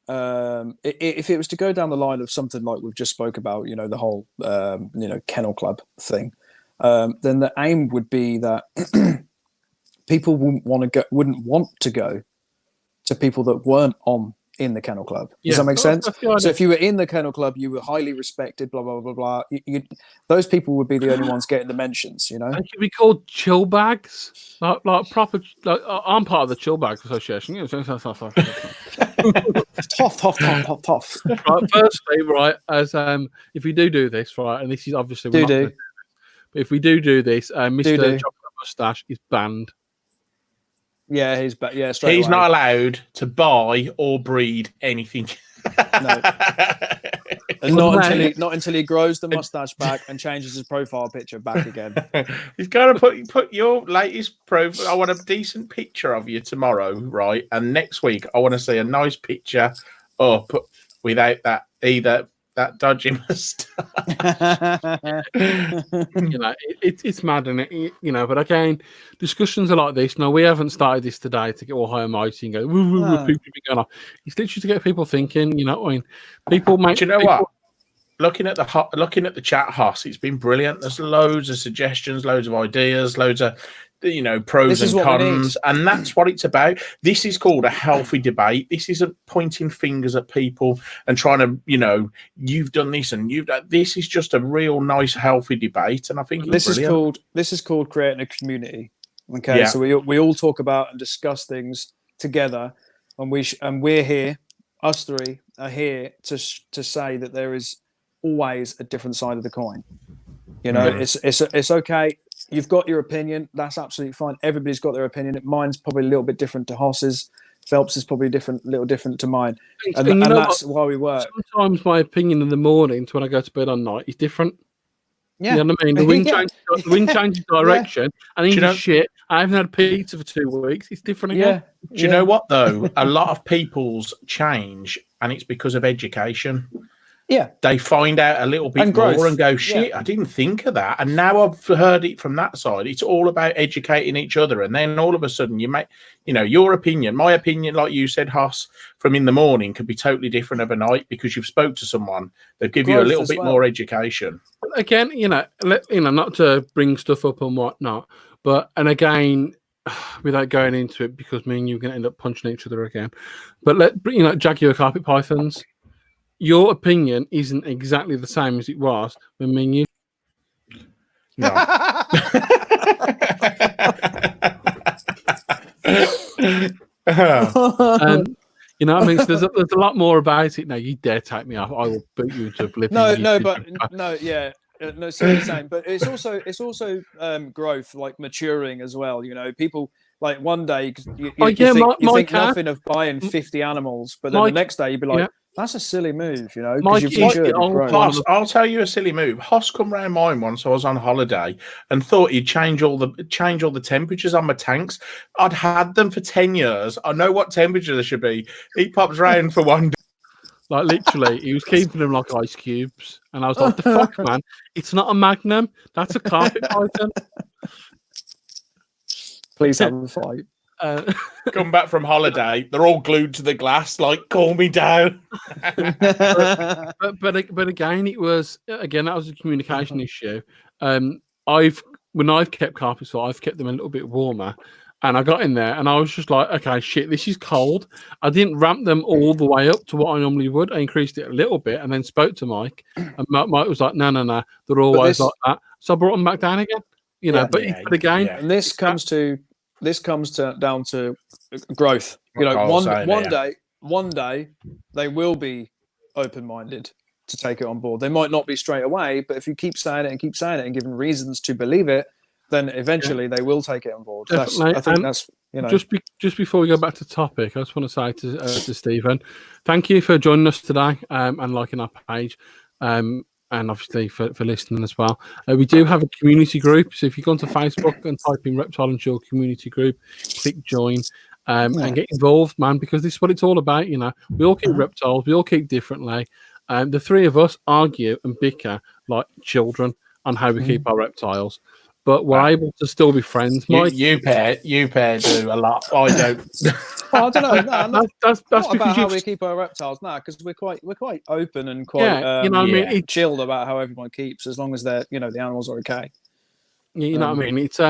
if it was to go down the line of something like we've just spoke about, you know, the whole, kennel club thing, then the aim would be that people wouldn't want to go to people that weren't in the kennel club. Does that make sense? So if you were in the kennel club, you were highly respected, blah, blah, blah, blah. Those people would be the only ones getting the mentions, you know? They could be called chill bags. Like proper, I'm part of the chill bags association. Tough. Right, firstly, right, as if we do this, right, and this is obviously we're not gonna do this, but if we do this, Mr. Chocolate Mustache is banned. Yeah, he's back. Yeah, straight He's away. not allowed to buy or breed anything. No. And not until he grows the mustache back and changes his profile picture back again. He's got to put your latest profile. I want a decent picture of you tomorrow, right? And next week, I want to see a nice picture up without that dodgy mustache. You know, it's mad, isn't it? You know, but again, discussions are like this. No, we haven't started this today to get all high and mighty and go, people be going off. It's literally to get people thinking. You know what I mean? People make. Do you know what? Looking at the chat, Hoss, it's been brilliant. There's loads of suggestions, loads of ideas, loads of pros and cons, and that's what it's about. This is called a healthy debate. This isn't pointing fingers at people and trying to, you've done this and you've done. This is just a real nice, healthy debate, and I think this is called creating a community. Okay, yeah. So we all talk about and discuss things together, and we're here. Us three are here to say that there is always a different side of the coin. You know, it's okay. You've got your opinion. That's absolutely fine. Everybody's got their opinion. Mine's probably a little bit different to Hoss's. Phelps is probably a little different to mine. And that's why we work. Sometimes my opinion in the mornings when I go to bed on night is different. Yeah. You know what I mean? The wind changes direction. And even shit, I haven't had pizza for 2 weeks. It's different again. Yeah. Do you know what, though? A lot of people's change, and it's because of education. Yeah, they find out a little bit more and go, shit, I didn't think of that. And now I've heard it from that side. It's all about educating each other. And then all of a sudden you make, your opinion, my opinion, like you said, Hoss, from in the morning could be totally different overnight because you've spoke to someone. They've given you a little bit more education. Again, not to bring stuff up and whatnot, and again, without going into it, because me and you are going to end up punching each other again. But Jaguar carpet pythons. Your opinion isn't exactly the same as it was when me and you. No. You know what I mean? So there's a lot more about it now. You dare take me off, I will boot you into oblivion. No, it's the same. But it's also growth, like maturing as well. People like one day you think nothing of buying 50 animals, but then the next day you'd be like, that's a silly move, I'll tell you a silly move. Hoss come round mine once. I was on holiday and thought he'd change all the temperatures on my tanks. I'd had them for 10 years. I know what temperature they should be. He pops round for one day. Like literally, he was keeping them like ice cubes, and I was like, "The fuck, man! It's not a Magnum. That's a carpet python." Please have a fight. Come back from holiday, they're all glued to the glass, like, calm me down. but again, that was a communication issue. When I've kept carpets, so I've kept them a little bit warmer, and I got in there and I was just like, okay, shit, this is cold. I didn't ramp them all the way up to what I normally would. I increased it a little bit and then spoke to Mike, and Mike was like, no, they're always like that. So I brought them back down again. And this comes down to growth. One day they will be open-minded to take it on board. They might not be straight away, but if you keep saying it and giving reasons to believe it, then eventually they will take it on board. Definitely. I think that's, you know. Just before we go back to topic, I just want to say to Stephen, thank you for joining us today and liking our page, and obviously for listening as well. We do have a community group, so if you go onto Facebook and type in Reptile and Chill Community Group, click join. And get involved, man, because this is what it's all about. You know, we all keep reptiles, we all keep differently. The three of us argue and bicker like children on how we keep our reptiles, but we're able to still be friends. You pair do a lot. I don't. I don't know. No, that's not because about how we keep our reptiles now, because we're quite open and quite you know what I mean? Chilled about how everyone keeps, as long as they're, you know, the animals are okay. You know what I mean? It's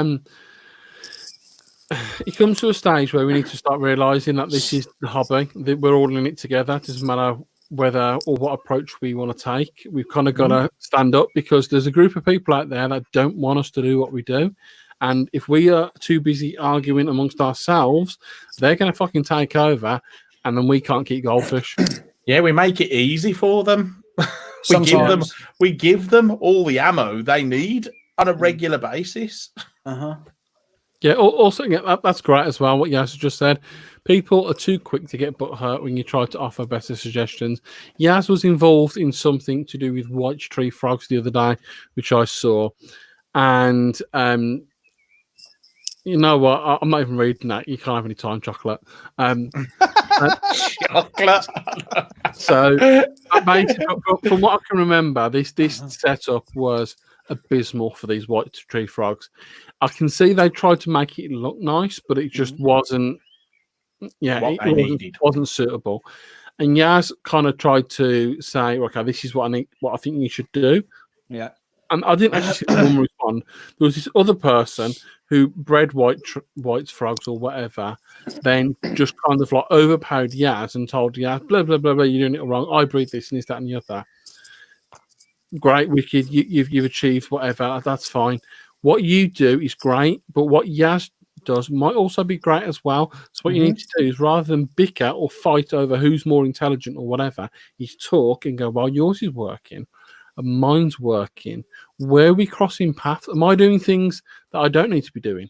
it comes to a stage where we need to start realizing that this is the hobby, that we're all in it together. It doesn't matter whether or what approach we want to take. We've kind of got to stand up, because there's a group of people out there that don't want us to do what we do. And if we are too busy arguing amongst ourselves, they're going to fucking take over, and then we can't keep goldfish. Yeah, we make it easy for them. Sometimes. We give them all the ammo they need on a regular basis. Yeah, also, that's great as well, what Yas just said. People are too quick to get butthurt when you try to offer better suggestions. Yas was involved in something to do with white tree frogs the other day, which I saw. And you know what? I'm not even reading that. You can't have any time, chocolate. Chocolate. So, basically, from what I can remember, this setup was abysmal for these white tree frogs. I can see they tried to make it look nice, but it just wasn't. Yeah, it wasn't suitable. And Yaz kind of tried to say, "Okay, this is what I need. What I think you should do." Yeah. And I didn't actually see the woman respond. There was this other person who bred white frogs or whatever, then just kind of like overpowered Yaz and told Yaz, "Blah blah blah blah, you're doing it wrong. I breed this and this, that, and the other." Great, wicked. You've achieved whatever. That's fine. What you do is great, but what Yaz does might also be great as well. So what you need to do is, rather than bicker or fight over who's more intelligent or whatever, is talk and go, "Well, yours is working, and mine's working. Where are we crossing paths? Am I doing things that I don't need to be doing?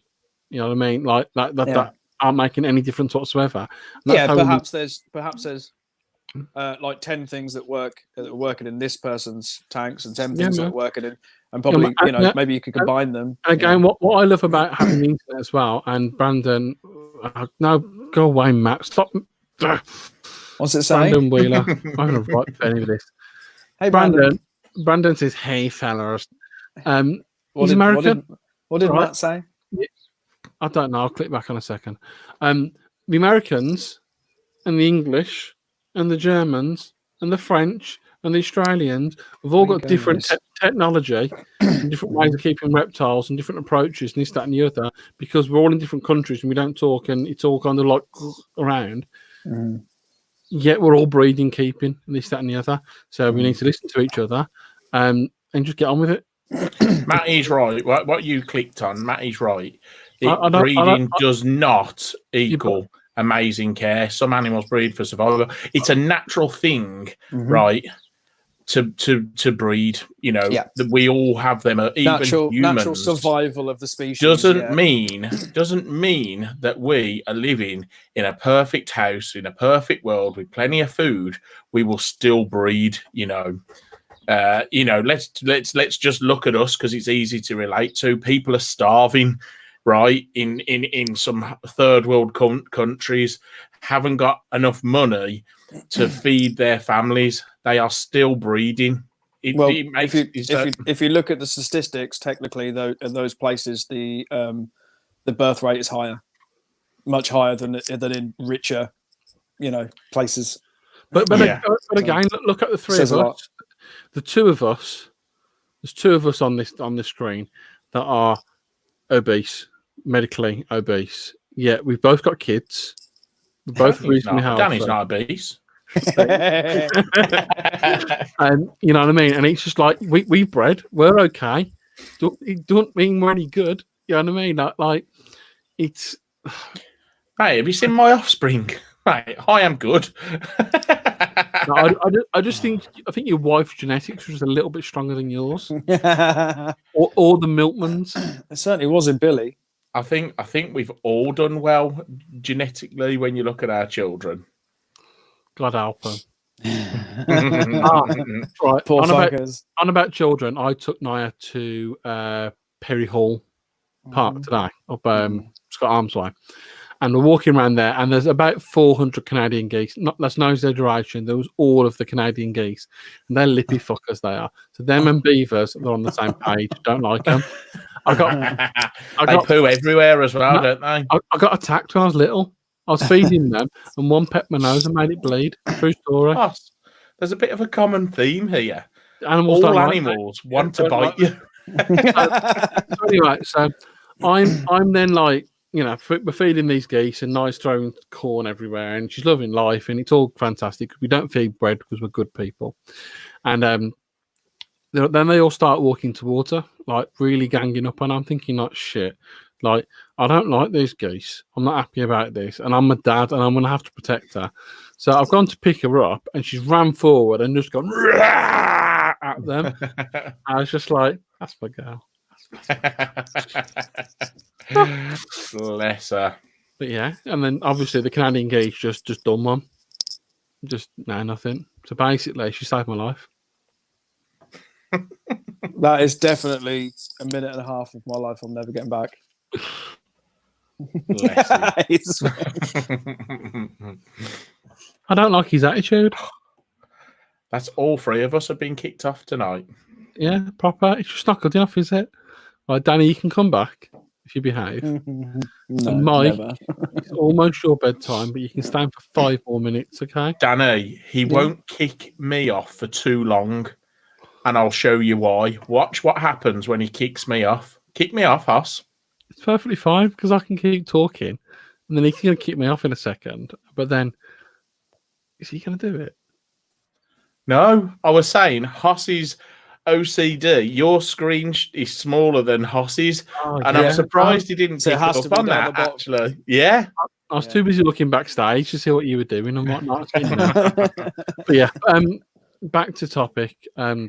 You know what I mean? Like that aren't making any difference whatsoever." Yeah, perhaps there's like 10 things that are working in this person's tanks, and 10 things that are working in, and probably maybe you could combine them. Again, what I love about having the internet as well, and Brandon, no, go away, Matt. Stop. What's it saying? Brandon Wheeler. I'm gonna write for any of this. Hey, Brandon. Brandon says, "Hey, fellas." He's American. What did Matt say? I don't know. I'll click back on a second. The Americans and the English and the Germans and the French and the Australians have all got different technology and different ways of keeping reptiles and different approaches and this, that, and the other, because we're all in different countries and we don't talk, and it's all kind of like around. Yet we're all breeding, keeping, and this, that, and the other. So we need to listen to each other and just get on with it. Matty's right. What you clicked on, Matty's right. Breeding does not equal amazing care. Some animals breed for survival. It's a natural thing, right? To breed, that we all have them. Even humans. Natural survival of the species doesn't mean that we are living in a perfect house in a perfect world with plenty of food. We will still breed. Let's just look at us, because it's easy to relate to. People are starving, right? In some third world countries, haven't got enough money to feed their families. They are still breeding. If you look at the statistics, technically, though, in those places, the birth rate is higher, much higher than in richer, places. But again, look at the three of us. The two of us. There's two of us on this screen that are obese, medically obese. Yeah, we've both got kids. We're both reasonably healthy. Danny's not obese. And you know what I mean? And it's just like we bred, we're okay. It don't mean we're any good. You know what I mean? Like it's Hey, have you seen my offspring? Right, I am good. No, I just think your wife's genetics was a little bit stronger than yours, It or the milkman's. certainly was in Billy. I think we've all done well genetically when you look at our children. God help them. Poor Right. fuckers. On about children, I took Naya to Perry Hall Park today, up Scott Arms Way. And we're walking around there, and there's about 400 Canadian geese. That's no exaggeration. There was all of the Canadian geese, and they're lippy fuckers. They are. So them and beavers, they're on the same page. Don't like them. They poo everywhere as well, don't they? I got attacked when I was little. I was feeding them, and one pecked my nose and made it bleed. True story. Oh, there's a bit of a common theme here. Animals all don't animals like want to bite you. So anyway, so I'm then like, you know, we're feeding these geese, and Nice throwing corn everywhere, and she's loving life, and it's all fantastic. We don't feed bread because we're good people. And then they all start walking towards her, like really ganging up, and I'm thinking, like, shit, like, I don't like these geese. I'm not happy about this, and I'm a dad, and I'm going to have to protect her. So I've gone to pick her up, and she's ran forward and just gone at them. I was just like, that's my girl. Bless her. But yeah, and then obviously the Canadian geese just done one. Just nothing. So basically, she saved my life. That is definitely a minute and a half of my life I'm never getting back. Bless I don't like his attitude. That's all three of us have been kicked off tonight. Yeah, proper. It's just not good enough, is it? Like, Danny, you can come back if you behave. No, And Mike, never. it's almost your bedtime, but you can stay for 5 more minutes, okay? Danny, he won't kick me off for too long, and I'll show you why. Watch what happens when he kicks me off. Kick me off, Hoss. It's perfectly fine because I can keep talking, and then he's going to kick me off in a second. But then, is he going to do it? No, I was saying Hoss's OCD. Your screen is smaller than Hoss's, and I'm surprised he didn't pick up on that. Actually, yeah. I was too busy looking backstage to see what you were doing and whatnot. But yeah, back to topic. No,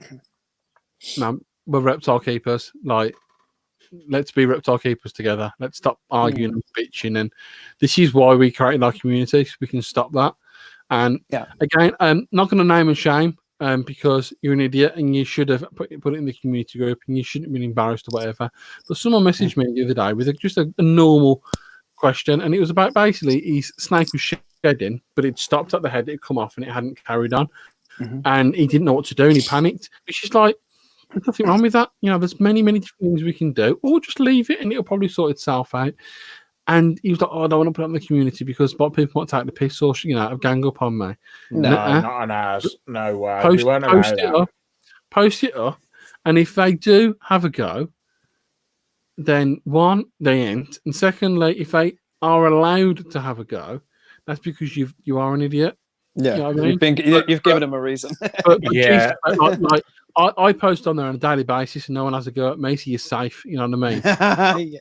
we're reptile keepers. Like, let's be reptile keepers together. Let's stop arguing and bitching. And this is why we created our community, so we can stop that. And again, I'm not going to name and shame because you're an idiot and you should have put it in the community group and you shouldn't have been embarrassed or whatever. But someone messaged me the other day with just a normal question, and it was about basically his snake was shedding, but it stopped at the head, it come off, and it hadn't carried on. And he didn't know what to do, and he panicked. It's just like, there's nothing wrong with that. You know, there's many different things we can do, or just leave it and it'll probably sort itself out. And he was like, "Oh, I don't want to put it in the community because people might take the piss or, you know, gang up on me." No, not on ours. No way. Post it up, and if they do have a go, then one, they ain't, and secondly, if they are allowed to have a go, that's because you are an idiot. Yeah, you know what I mean? You've given them a reason. but yeah, Jesus, like I post on there on a daily basis, and no one has a go at me, so you're safe. You know what I mean? Yeah.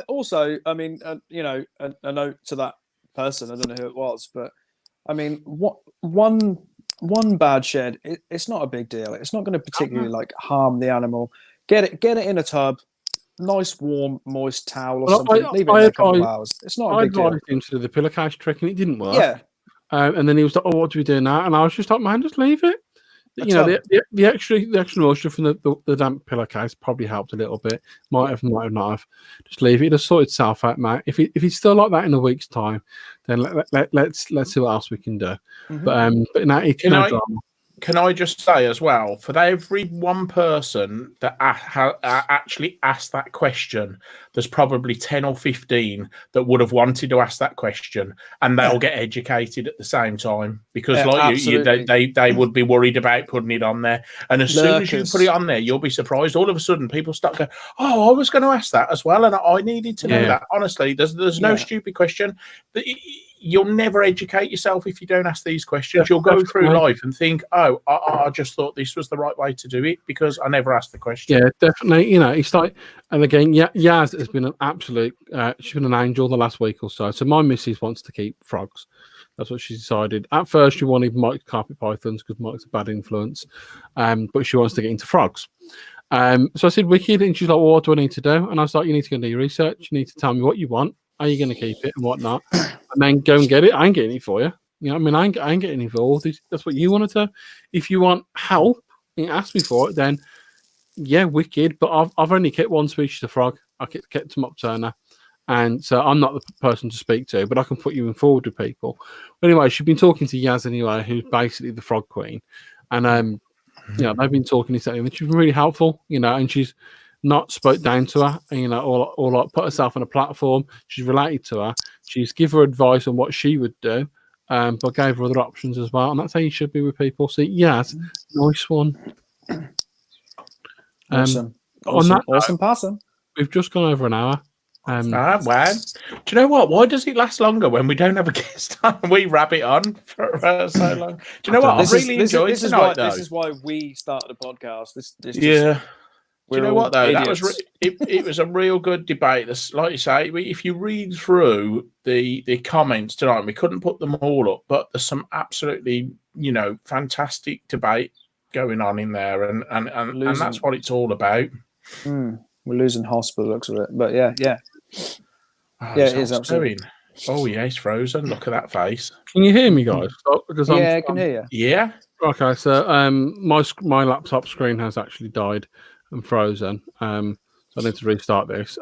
Also, you know, a note to that person. I don't know who it was, but I mean, one bad shed, it's not a big deal. It's not going to particularly like harm the animal. Get it in a tub, nice, warm, moist towel or something. Leave it in a couple of hours. It's not a big deal. I advised him to do the pillowcase trick, and it didn't work. Yeah. And then he was like, "Oh, what do we do now?" And I was just like, "Man, just leave it." You know, the extra moisture from the damp pillowcase probably helped a little bit. Might have not have. Just leave it. It'll sort itself out, mate. If it's still like that in a week's time, then let's see what else we can do. But no, it's no drama. Can I just say as well, for every one person that actually asked that question, there's probably 10 or 15 that would have wanted to ask that question, and they'll get educated at the same time because, they would be worried about putting it on there. And as soon as you put it on there, you'll be surprised. All of a sudden, people start going, "Oh, I was going to ask that as well, and I needed to know that." Honestly, there's no stupid question. You'll never educate yourself if you don't ask these questions. You'll go through life and think, "Oh, I just thought this was the right way to do it because I never asked the question." Yeah, definitely. You know, it's like, and again, Yaz has been an absolute. She's been an angel the last week or so. So my missus wants to keep frogs, That's what she decided. At first, she wanted Mike's carpet pythons because Mike's a bad influence, but she wants to get into frogs. So I said, wicked. And she's like, well, what do I need to do? And I was like, you need to go and do your research. You need to tell me what you want. Are you going to keep it and whatnot? And then go and get it. I ain't getting it for you. You know what I mean? I ain't getting involved. That's what you want to do. If you want help and ask me for it, then yeah, wicked. But I've only kept one species of frog. I kept them up Turner. And so I'm not the person to speak to, but I can put you in forward with people. But anyway, she's been talking to Yaz anyway, who's basically the frog queen. And they've been talking to her, and she's been really helpful, and she's not spoke down to her, or like put herself on a platform. She's related to her. She's give her advice on what she would do, but gave her other options as well. And that's how you should be with people. So Yaz, nice one. Awesome. Awesome person. We've just gone over an hour. Wow. Do you know what? Why does it last longer when we don't have a guest on? We wrap it on for so long. Do you know what? I really enjoyed tonight, though. This is why we started a podcast. Do you know what, though? Idiots. It was a real good debate. Like you say, if you read through the comments tonight, we couldn't put them all up, but there's some absolutely, fantastic debate going on in there, and that's what it's all about. We're losing Hoss by the looks of it, but yeah. Oh, it is absolutely. Oh yeah, he's frozen. Look at that face. Can you hear me, guys? I can hear you. Yeah. Okay, so my laptop screen has actually died and frozen. So I need to restart this.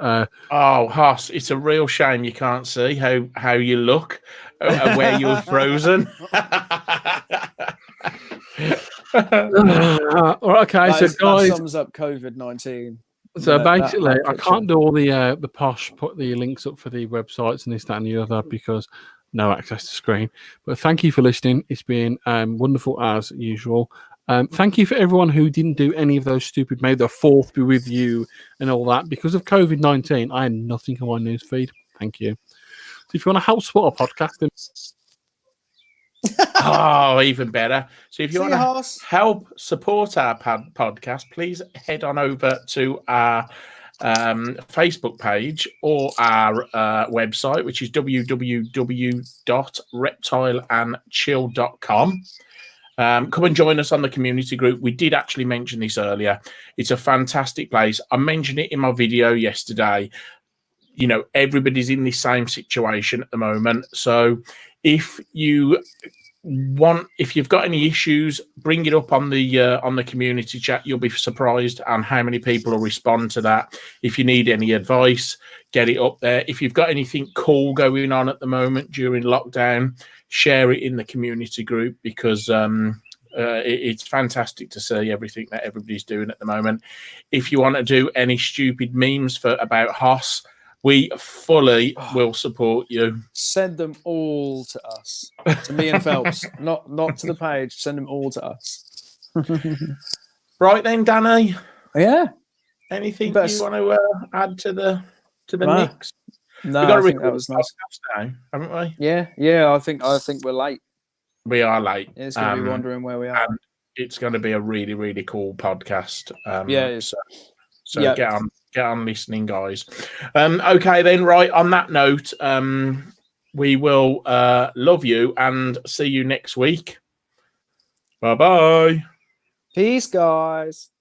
Hoss, it's a real shame you can't see how you look and where you're frozen. Okay, so guys, that sums up COVID-19. So basically, I can't do all the posh, put the links up for the websites and this, that, and the other because no access to screen. But thank you for listening. It's been wonderful as usual. Thank you for everyone who didn't do any of those stupid, made the fourth be with you and all that. Because of COVID-19, I had nothing on my news feed. Thank you. So if you want to help support our podcasting, even better. So if you want to help support our podcast, please head on over to our Facebook page or our website, which is www.reptileandchill.com. Come and join us on the community group. We did actually mention this earlier. It's a fantastic place. I mentioned it in my video yesterday. Everybody's in the same situation at the moment. So if you've got any issues, bring it up on the community chat. You'll be surprised on how many people will respond to that. If you need any advice, get it up there. If you've got anything cool going on at the moment during lockdown, share it in the community group because it's fantastic to see everything that everybody's doing at the moment. If you want to do any stupid memes about Hoss, we fully will support you. Send them all to us, to me and Phelps, not to the page. Send them all to us. Right then, Danny. Yeah. Anything you want to add to the mix? No, I think that was nice. Now, haven't we? Yeah. I think we're late. We are late. It's going to be wondering where we are. And it's going to be a really, really cool podcast. So yeah. Get on listening, guys. Okay, then, right, on that note, we will love you and see you next week. Bye-bye. Peace, guys.